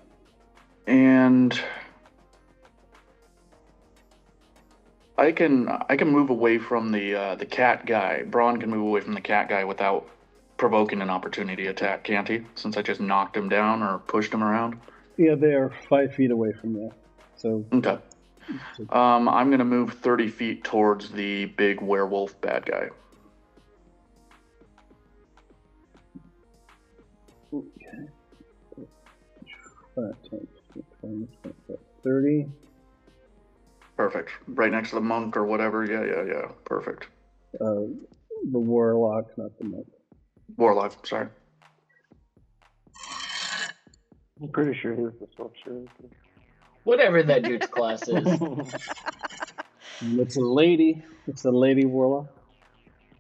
And I can move away from the cat guy. Braun can move away from the cat guy without provoking an opportunity attack, can't he? Since I just knocked him down or pushed him around. Yeah, they are 5 feet away from there. So. Okay. I'm gonna move 30 feet towards the big werewolf bad guy. Okay. 5, 10, 15, 20, 30. Perfect. Right next to the monk or whatever. Yeah. Perfect. The warlock, not the monk. Warlock, sorry. I'm pretty sure he was the sorcerer. Whatever that dude's class is. And it's a lady. It's a lady warlock.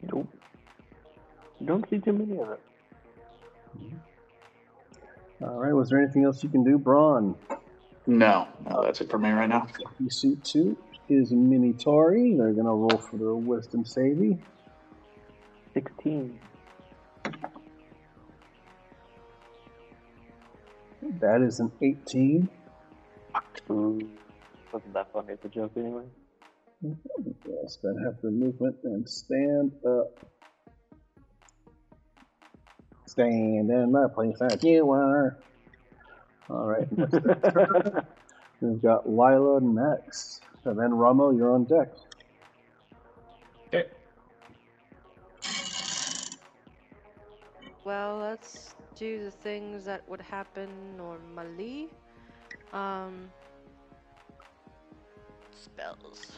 Nope. You don't see too many of it. All right. Was there anything else you can do, Braun? No, that's it for me right now. Suit 2 is Minotauri. They're going to roll for their wisdom saving. 16. That is an 18. Wasn't that funny as a joke anyway? Yeah, spend half their movement and stand up. Stand in the place that you are. All right. We've got Lila next. And then Ramo, you're on deck. Okay. Well, let's do the things that would happen normally. Spells.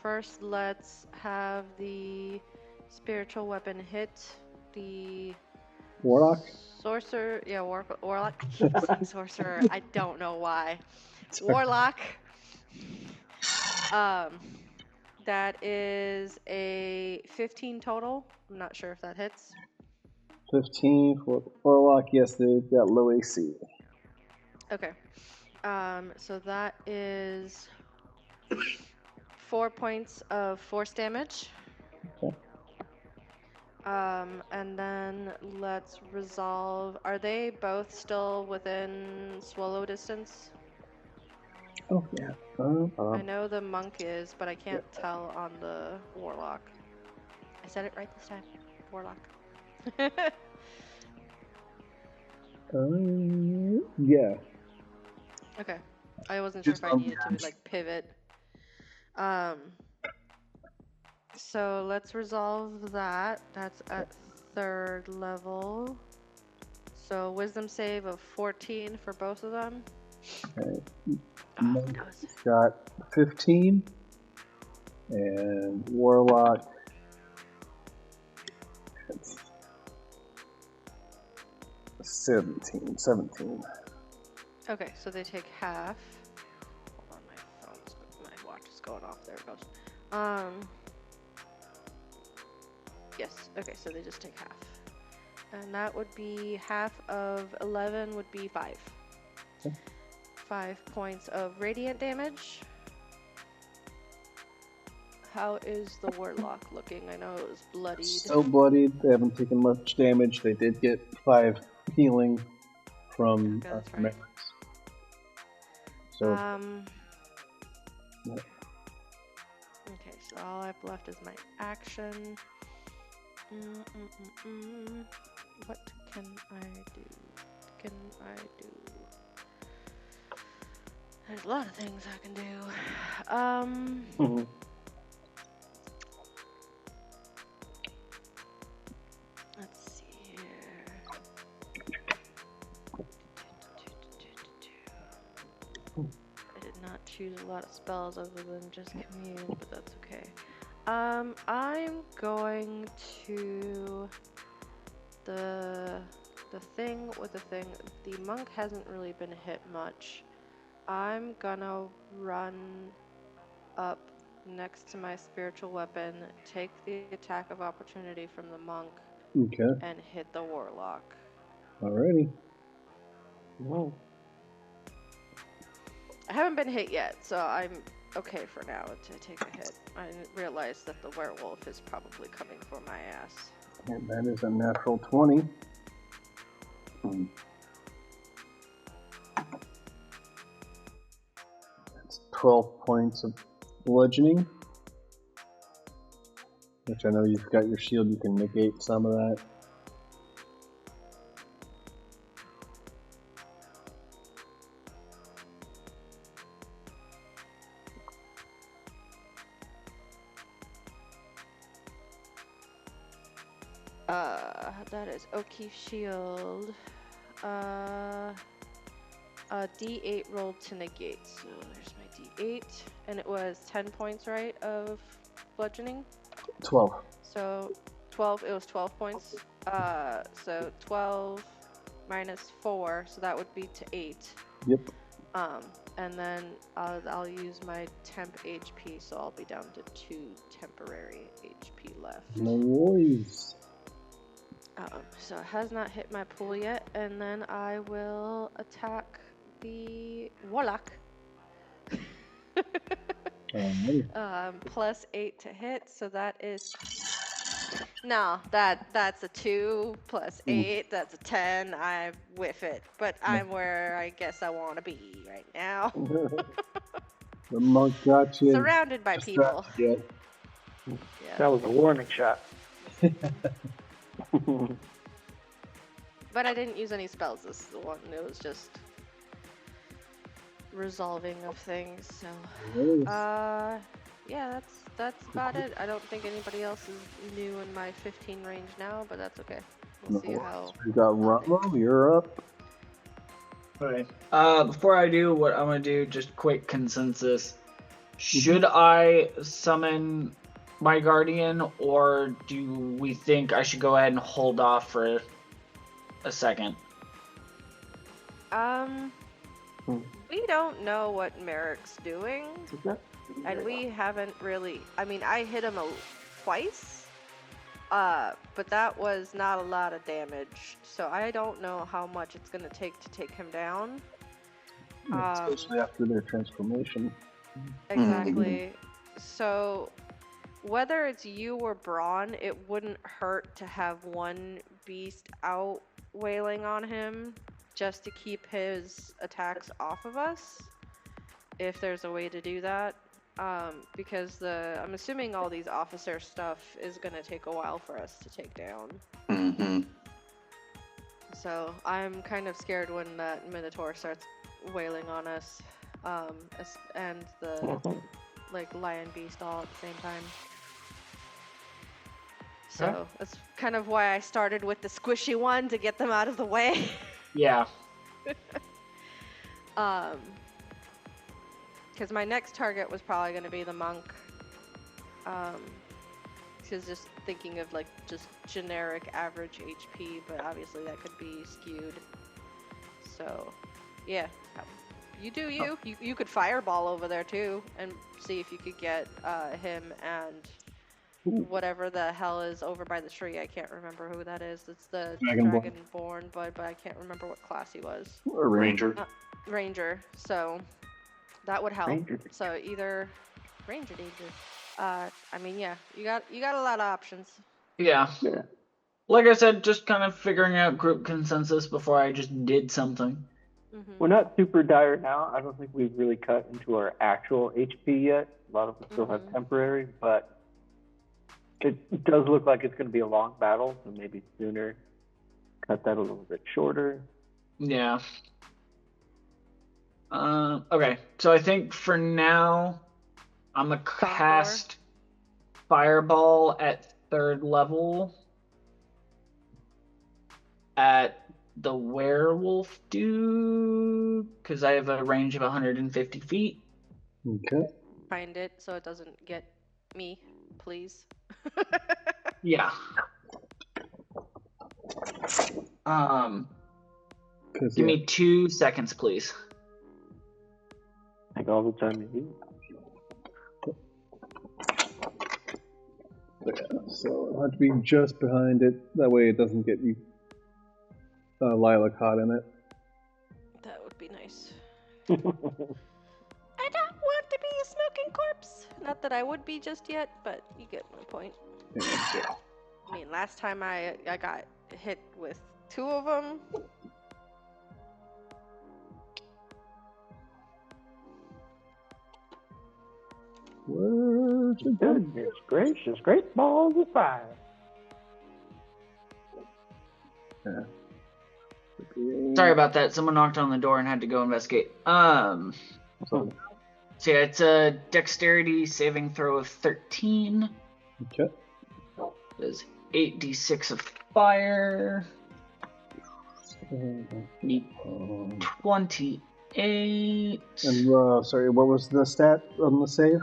First, let's have the spiritual weapon hit the Warlock? sorcerer. Yeah, warlock. I keep saying sorcerer. I don't know why. Warlock. That is a 15 total. I'm not sure if that hits. 15 for Warlock. Yes, they've got low AC. Okay. So that is 4 points of force damage. Okay. And then let's resolve. Are they both still within swallow distance? Oh, yeah. I know the monk is, but I can't tell on the warlock. I said it right this time. Warlock. Yeah. Okay. I wasn't sure Just if I needed to like pivot. So let's resolve that. That's at 3rd level. So wisdom save of 14 for both of them. Okay. Oh, Monk that was... got 15. And Warlock. It's 17. Okay, so they take half. Hold on, my watch is going off. There it goes. Yes. Okay, so they just take half, and that would be half of 11 would be 5. Okay. 5 points of radiant damage. How is the warlock looking? I know it was bloodied. So bloodied. They haven't taken much damage. They did get 5 healing from right. Merrix. So, yeah. Okay, so all I've left is my action. What can I do? There's a lot of things I can do. Let's see here. I did not choose a lot of spells other than just commune, but that's okay. I'm going to the thing with the thing. The monk hasn't really been hit much. I'm gonna run up next to my spiritual weapon, take the attack of opportunity from the monk, Okay. and hit the warlock. Alrighty. Whoa. I haven't been hit yet, so I'm okay for now to take a hit. I didn't realize that the werewolf is probably coming for my ass. And that is a natural 20. That's 12 points of bludgeoning. Which I know you've got your shield, you can negate some of that. That is O'Keefe shield. A D8 rolled to negate. So there's my D8, and it was 10 points, right, of bludgeoning. 12. So 12. It was 12 points. So 12 minus 4, so that would be to 8. Yep. And then I'll use my temp HP, so I'll be down to 2 temporary HP left. No worries. so it has not hit my pool yet, and then I will attack the warlock. +8 to hit, so that is no, that's a 2 +8, that's a 10. I whiff it, but I'm where I guess I want to be right now. The monk got you. Surrounded by people. Yeah. Yeah. That was a warning shot. But I didn't use any spells this one. It was just resolving of things. So, yeah, that's about it. I don't think anybody else is new in my 15 range now, but that's okay. We'll see how. We got Rummo. You're up. Okay. Before I do what I'm gonna do, just quick consensus. Should I summon my guardian, or do we think I should go ahead and hold off for a second? We don't know what Merrix's doing, and we haven't really. I mean, I hit him twice, but that was not a lot of damage, so I don't know how much it's gonna take to take him down. Especially after their transformation. Exactly. So, whether it's you or Braun, it wouldn't hurt to have one beast out wailing on him just to keep his attacks off of us, if there's a way to do that. Because I'm assuming all these officer stuff is gonna take a while for us to take down. Mm-hmm. So I'm kind of scared when that Minotaur starts wailing on us, and the like lion beast all at the same time. So that's kind of why I started with the squishy one to get them out of the way. Yeah. Because my next target was probably going to be the monk. Because just thinking of like just generic average HP, but obviously that could be skewed. So, yeah, you do you. You could fireball over there too, and see if you could get him and whatever the hell is over by the tree. I can't remember who that is. It's the Dragonborn, but I can't remember what class he was. A Ranger. Ranger. So that would help. Ranger. So either Ranger danger. I mean, yeah, you got a lot of options. Yeah. Yeah. Like I said, just kind of figuring out group consensus before I just did something. We're not super dire now. I don't think we've really cut into our actual HP yet. A lot of us still have temporary, but it does look like it's going to be a long battle, so maybe sooner cut that a little bit shorter. Yeah. Okay, so I think for now, I'm going to cast Fireball at 3rd level at the werewolf dude, because I have a range of 150 feet. Okay. Find it so it doesn't get me, please. Yeah. Give me 2 seconds, please. Like all the time you do. Yeah, so it'll have to be just behind it. That way it doesn't get you Lila caught in it. That would be nice. I don't want to be a smoking corpse. Not that I would be just yet, but you get my point. Yeah. I mean, last time I got hit with 2 of them. Where's it going? Goodness gracious, great balls of fire. Yeah. Sorry about that. Someone knocked on the door and had to go investigate. So yeah, it's a dexterity saving throw of 13. Okay. There's 8d6 of fire. 28. And sorry, what was the stat on the save?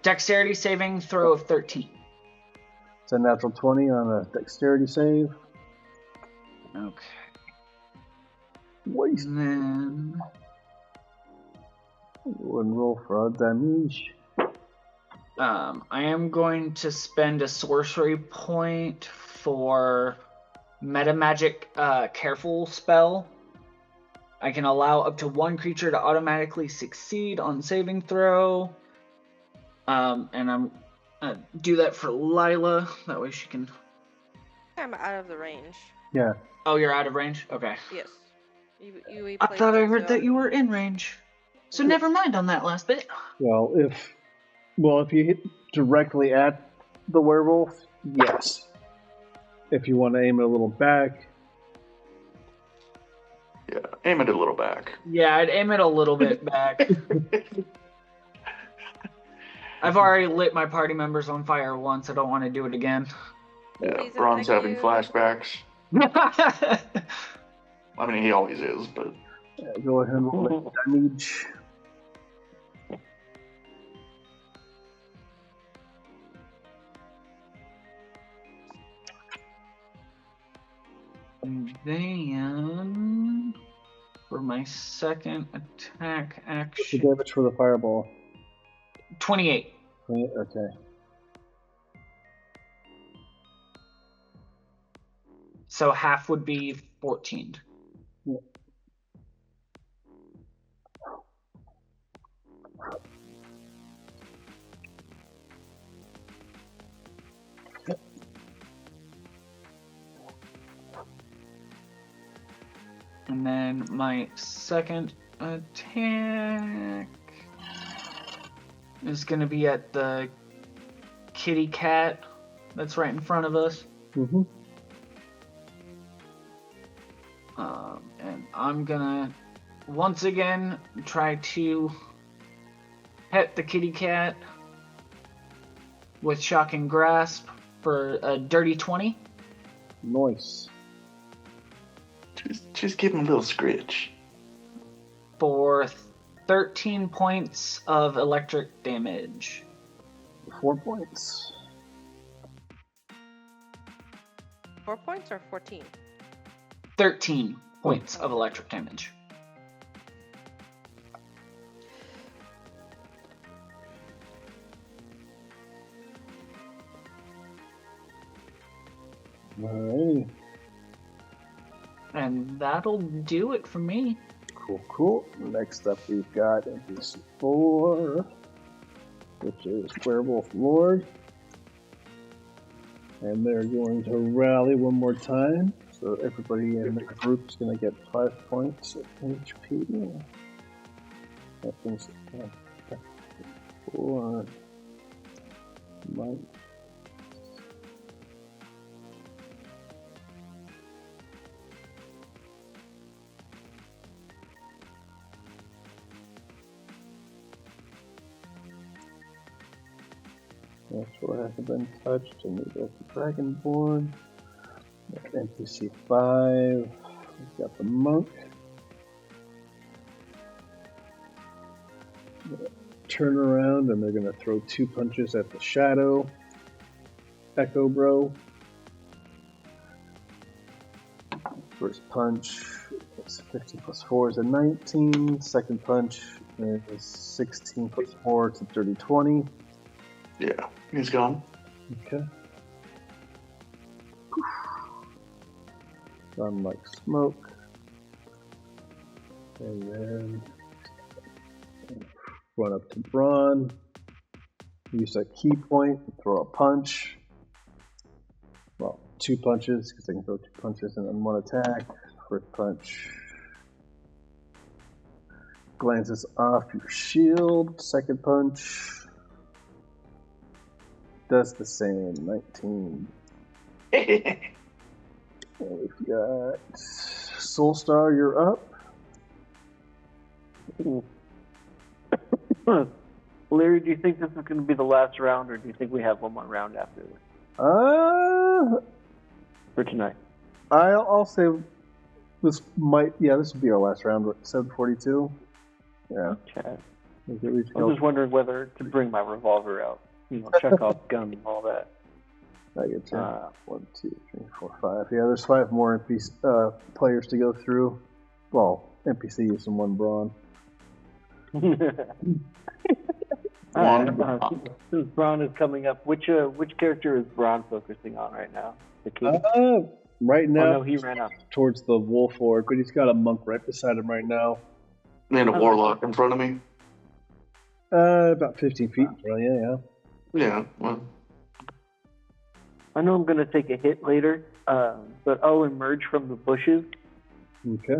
Dexterity saving throw of 13. It's a natural 20 on a dexterity save. Okay. Waste. And then Go and roll for damage. I am going to spend a sorcery point for metamagic careful spell. I can allow up to one creature to automatically succeed on saving throw. And I'm do that for Lila. That way she can. I'm out of the range. Yeah. Oh, you're out of range? Okay. Yes. You I thought I heard that you were in range. So never mind on that last bit. Well, if you hit directly at the werewolf, yes. If you want to aim it a little back, Yeah, aim it a little back. Yeah, I'd aim it a little bit back. I've already lit my party members on fire once. I don't want to do it again. Yeah, Please, Ron's thank having you. flashbacks. I mean, he always is, but go ahead and roll that damage. And then for my second attack What's the action, damage for the fireball? 28. Okay. So half would be 14. Yeah. And then my second attack is going to be at the kitty cat that's right in front of us. Mm-hmm. And I'm going to once again try to pet the kitty cat with Shocking Grasp for a dirty 20. Nice. just give him a little scritch. For 13 points of electric damage. 4 points. 4 points or 14? 13 points of electric damage. Alrighty. And that'll do it for me. Cool. Next up, we've got NPC 4, which is Werewolf Lord. And they're going to rally one more time. So everybody in the group is going to get 5 points of HP. That thing's 4. That's what hasn't been touched, and we've got the Dragonborn. NPC 5. We've got the Monk. Turn around, and they're going to throw 2 punches at the Shadow. Echo Bro. First punch is 15 plus 4 is a 19. Second punch is 16 plus 4 to dirty 20. Yeah, he's gone. Okay. Run like smoke. And then run up to Braun. Use a key point and throw a punch. Well, 2 punches, because I can throw 2 punches in one attack. First punch glances off your shield. Second punch does the same. 19. And we've got Soulstar, you're up. Larry, do you think this is going to be the last round, or do you think we have one more round after this? For tonight. I'll say this will be our last round. 742. Yeah. Okay. I'm I'm just wondering whether to bring my revolver out. Check off gun and all that. I get 10. 1, 2, 3, 4, 5. Yeah, there's 5 more NPC players to go through. Well, NPCs and 1 brawn. Since Braun is coming up, which character is Braun focusing on right now? The king? Right now, no, he ran up towards the wolf lord, but he's got a monk right beside him right now. And a warlock in front of me. About 15 feet in front of you, yeah. Yeah, well. I know I'm gonna take a hit later, but I'll emerge from the bushes. Okay.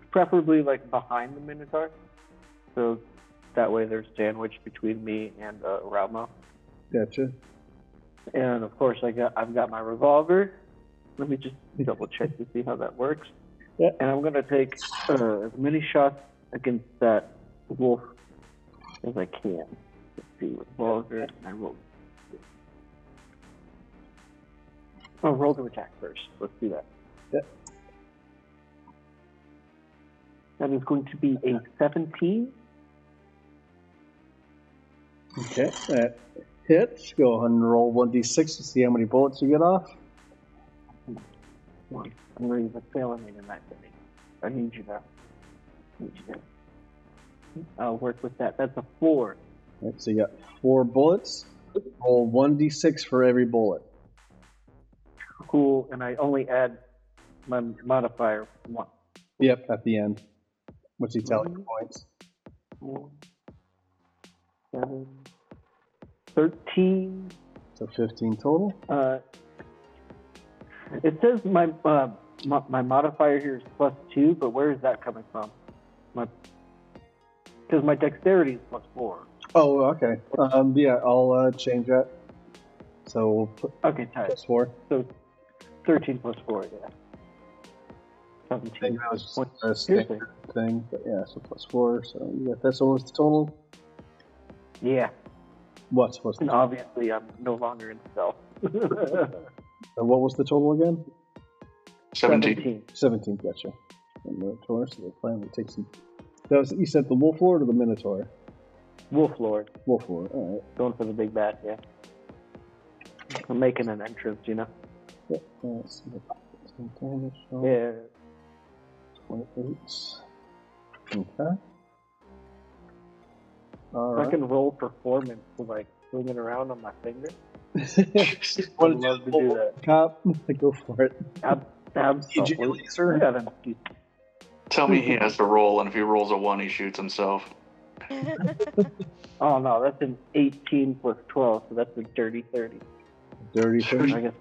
Preferably like behind the Minotaur, so that way they're sandwiched between me and Raumo. Gotcha. And of course, I've got my revolver. Let me just double check to see how that works. Yeah. And I'm gonna take as many shots against that wolf as I can. Let's see, revolver. I rolled. Oh, roll to attack first. Let's do that. Yeah. That is going to be a 17. Okay, that hits. Go ahead and roll 1d6 to see how many bullets you get off. I'm really failing me tonight, buddy. I need you now. I'll work with that. That's a 4. Right, so you got 4 bullets. Roll 1d6 for every bullet. Cool, and I only add my modifier 1. Yep, at the end. What's he telling you points? 4, 7, 13. So 15 total? It says my modifier here is +2, but where is that coming from? Because my dexterity is +4. Oh, okay. Yeah, I'll change that. So we'll put Okay, tight. +4. So 13 + 4, yeah. 17. I think that was just a standard thing, but yeah, so +4. So you got that. So what's the total? Yeah. What's the And obviously, I'm no longer in stealth. And what was the total again? 17. 17, gotcha. The Minotaur, so the plan will take some. That was, you said the Wolf Lord or the Minotaur? Wolf Lord. Wolf Lord, alright. Going for the big bad, yeah. I'm making an entrance, you know? Yeah, let's see. Some damage. Yeah. 28. Okay. I Alright. can roll performance to like swing it around on my finger. I'd love to do that. Cop, go for it. Absolutely. Sir. Yeah, then Tell me he has to roll, and if he rolls a 1, he shoots himself. Oh no, that's an 18 + 12, so that's a dirty 30. Dirty 30. I guess.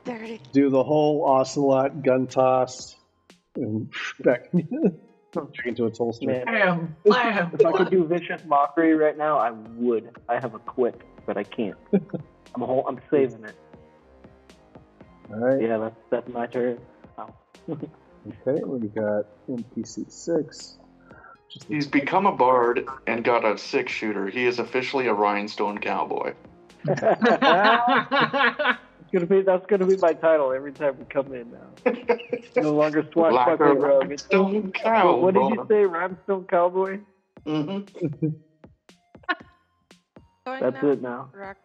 30. Do the whole ocelot gun toss and back into its holster. Man, Bam! Blam! if I could do vicious mockery right now, I would. I have a quick, but I can't. I'm saving it. Alright. Yeah, that's my turn. Oh. Okay, we got NPC 6. He's become a bard and got a 6-shooter. He is officially a rhinestone cowboy. That's gonna be my title every time we come in now. No longer swashbuckling rogue. Rhinestone cowboy. What did you say, Rhinestone Cowboy? Mm-hmm. That's it now. Rock.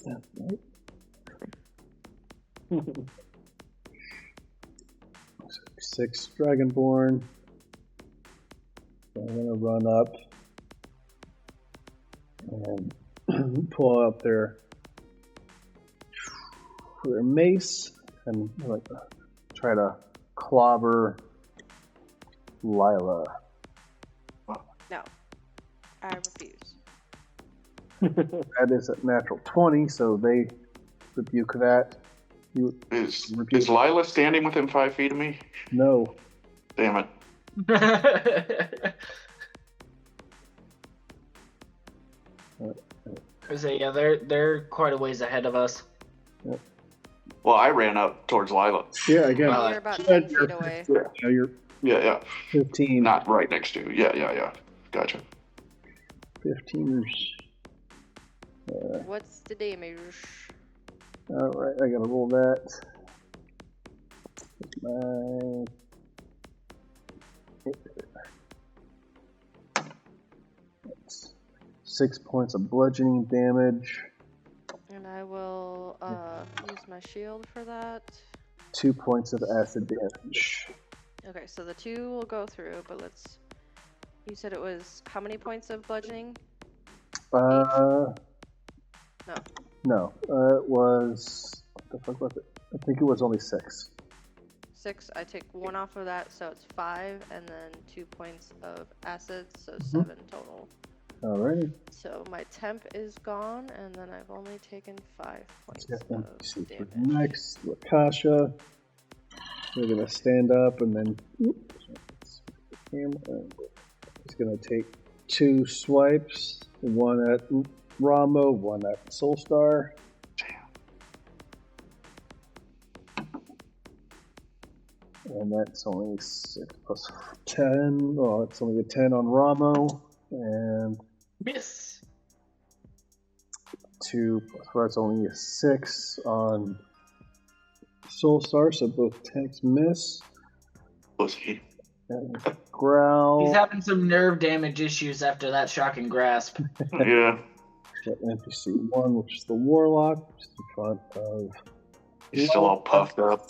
That's right. 6 Dragonborn. So I'm gonna run up and pull up their mace and like try to clobber Lila. No. I refuse. That is a natural 20, so they rebuke that. You Is rebuke. Lila standing within 5 feet of me? No. Damn it. So yeah, they're quite a ways ahead of us. Well, I ran up towards Lila. Yeah, again. You're about 10 feet away. You're Yeah. 15. Not right next to you. Yeah. Gotcha. 15. What's the damage? Alright, I gotta roll that. My... That's 6 points of bludgeoning damage. And I will use my shield for that. 2 points of acid damage. Okay, so the 2 will go through, but let's You said it was how many points of bludgeoning? No. No. It was. What the fuck was it? I think it was only 6. 6. I take 1 off of that, so it's 5, and then 2 points of acid, so 7 total. Alrighty. So my temp is gone, and then I've only taken 5 points Yeah, of see for damage. next, Lakasha. We're gonna stand up and then. He's gonna take 2 swipes. One at Ramo, one at Soulstar. And that's only 6 plus 10. Oh, it's only a 10 on Ramo. And Miss. 2 plus 4, it's only a 6 on Soulstar, so both attacks miss. Pussy. And growl. He's having some nerve damage issues after that shocking grasp. Yeah. NPC 1, which is the Warlock, which is in front of. He's still all puffed up.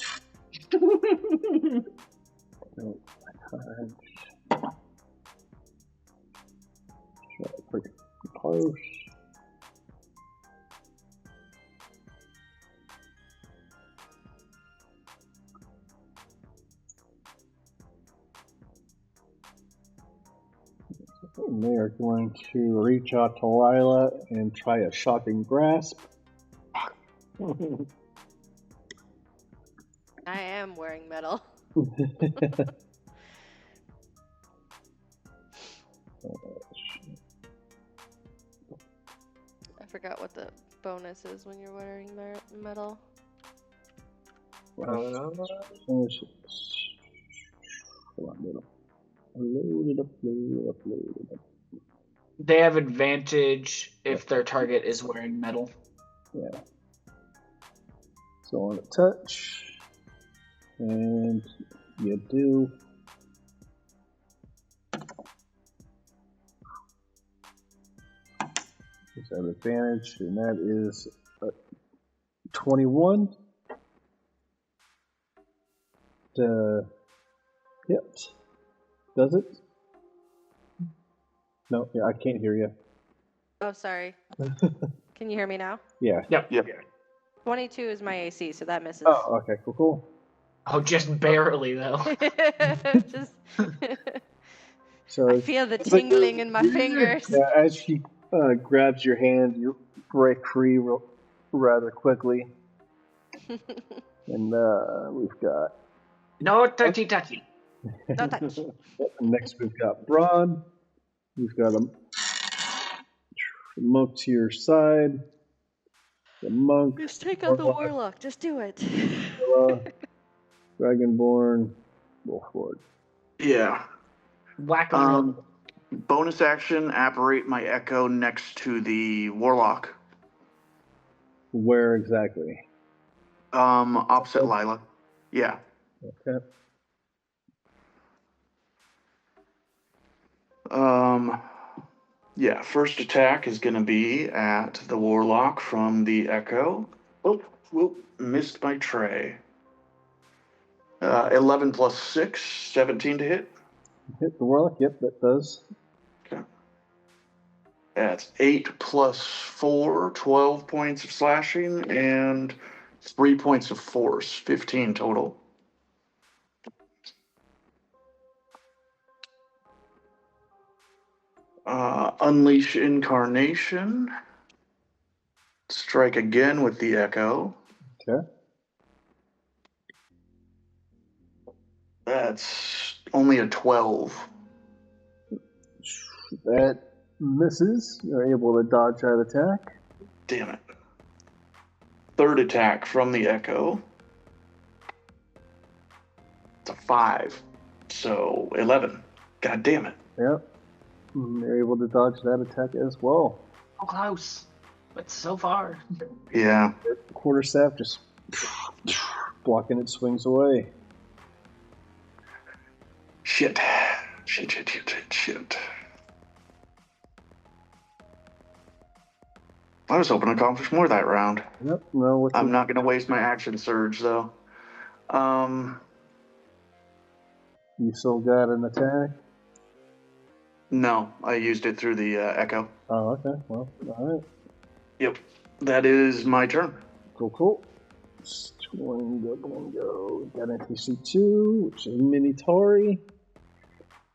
Pretty close. And they are going to reach out to Lila and try a shocking grasp. I am wearing metal. I forgot what the bonus is when you're wearing metal. Hold on, load it up. They have advantage if their target is wearing metal. Yeah. So on a touch, and you do. Just have advantage, and that is 21. Hit. Does it? No, yeah, I can't hear you. Oh, sorry. Can you hear me now? Yeah. Yep. 22 is my AC, so that misses. Oh, okay, cool. Oh, just barely though. Just So I feel the tingling in my fingers. Yeah, as she grabs your hand, you break free rather quickly. And we've got. No touchy. No touch. Next, we've got Braun. We've got a monk to your side. The monk. Just take out the warlock. Just do it. Dragonborn. Wolflord. Yeah. Whack 'em. Bonus action, apparate my echo next to the warlock. Where exactly? Opposite Lila. Yeah. Okay. Yeah, first attack is going to be at the warlock from the echo. Oh, whoop, missed my tray. 11 plus 6, 17 to hit. Hit the warlock. Yep, that does. Okay. That's 8 plus 4, 12 points of slashing, and 3 points of force, 15 total. Unleash Incarnation. Strike again with the echo. Okay. That's only a 12. That misses. You're able to dodge that attack. Damn it. Third attack from the echo. It's a 5. So 11. God damn it. Yep. You're able to dodge that attack as well. So close, but so far. Yeah. Quarterstaff just blocking it, swings away. Shit. I was hoping to accomplish more that round. Yep. No, I'm not going to waste my action surge, though. You still got an attack? No, I used it through the echo. Oh, okay. Well, all right. Yep. That is my turn. Cool. Go. Got NPC 2, which is Mini Tori.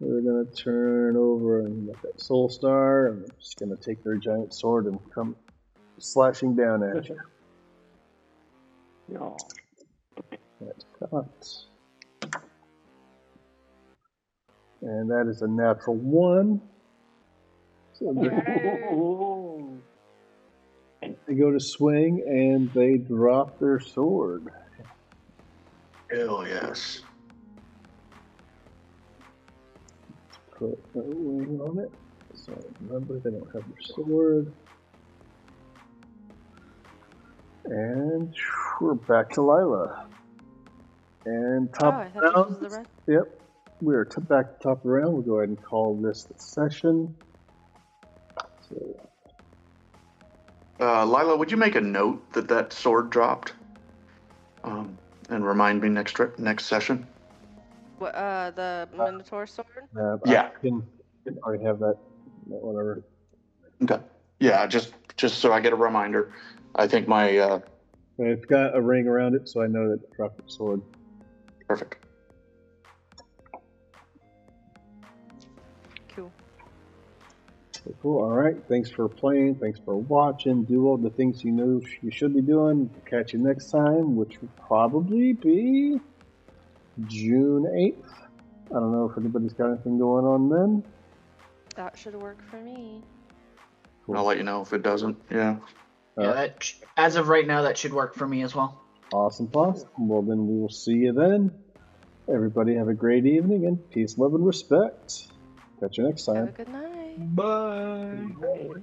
We're going to turn over and get that Soul Star, and I'm just going to take their giant sword and come slashing down at you. No. That's cut. And that is a natural 1. So they go to swing, and they drop their sword. Hell yes. Put a wing on it. So remember, they don't have their sword. And we're back to Lila. And top I thought this was the rest. Yep. We're back to top of the round. We'll go ahead and call this the session. So, Lila, would you make a note that sword dropped? And remind me next session? What, the Minotaur sword? Yeah. I can already have that. Whatever. Okay. Yeah, just so I get a reminder. I think my... It's got a ring around it, so I know that it dropped the sword. Perfect. Cool. Cool. All right. Thanks for playing. Thanks for watching. Do all the things you know you should be doing. Catch you next time, which will probably be June 8th. I don't know if anybody's got anything going on then. That should work for me. Cool. I'll let you know if it doesn't. Yeah. Yeah, that as of right now, that should work for me as well. Awesome. Well, then we will see you then. Everybody have a great evening, and peace, love, and respect. Catch you next time. Have a good night. Bye.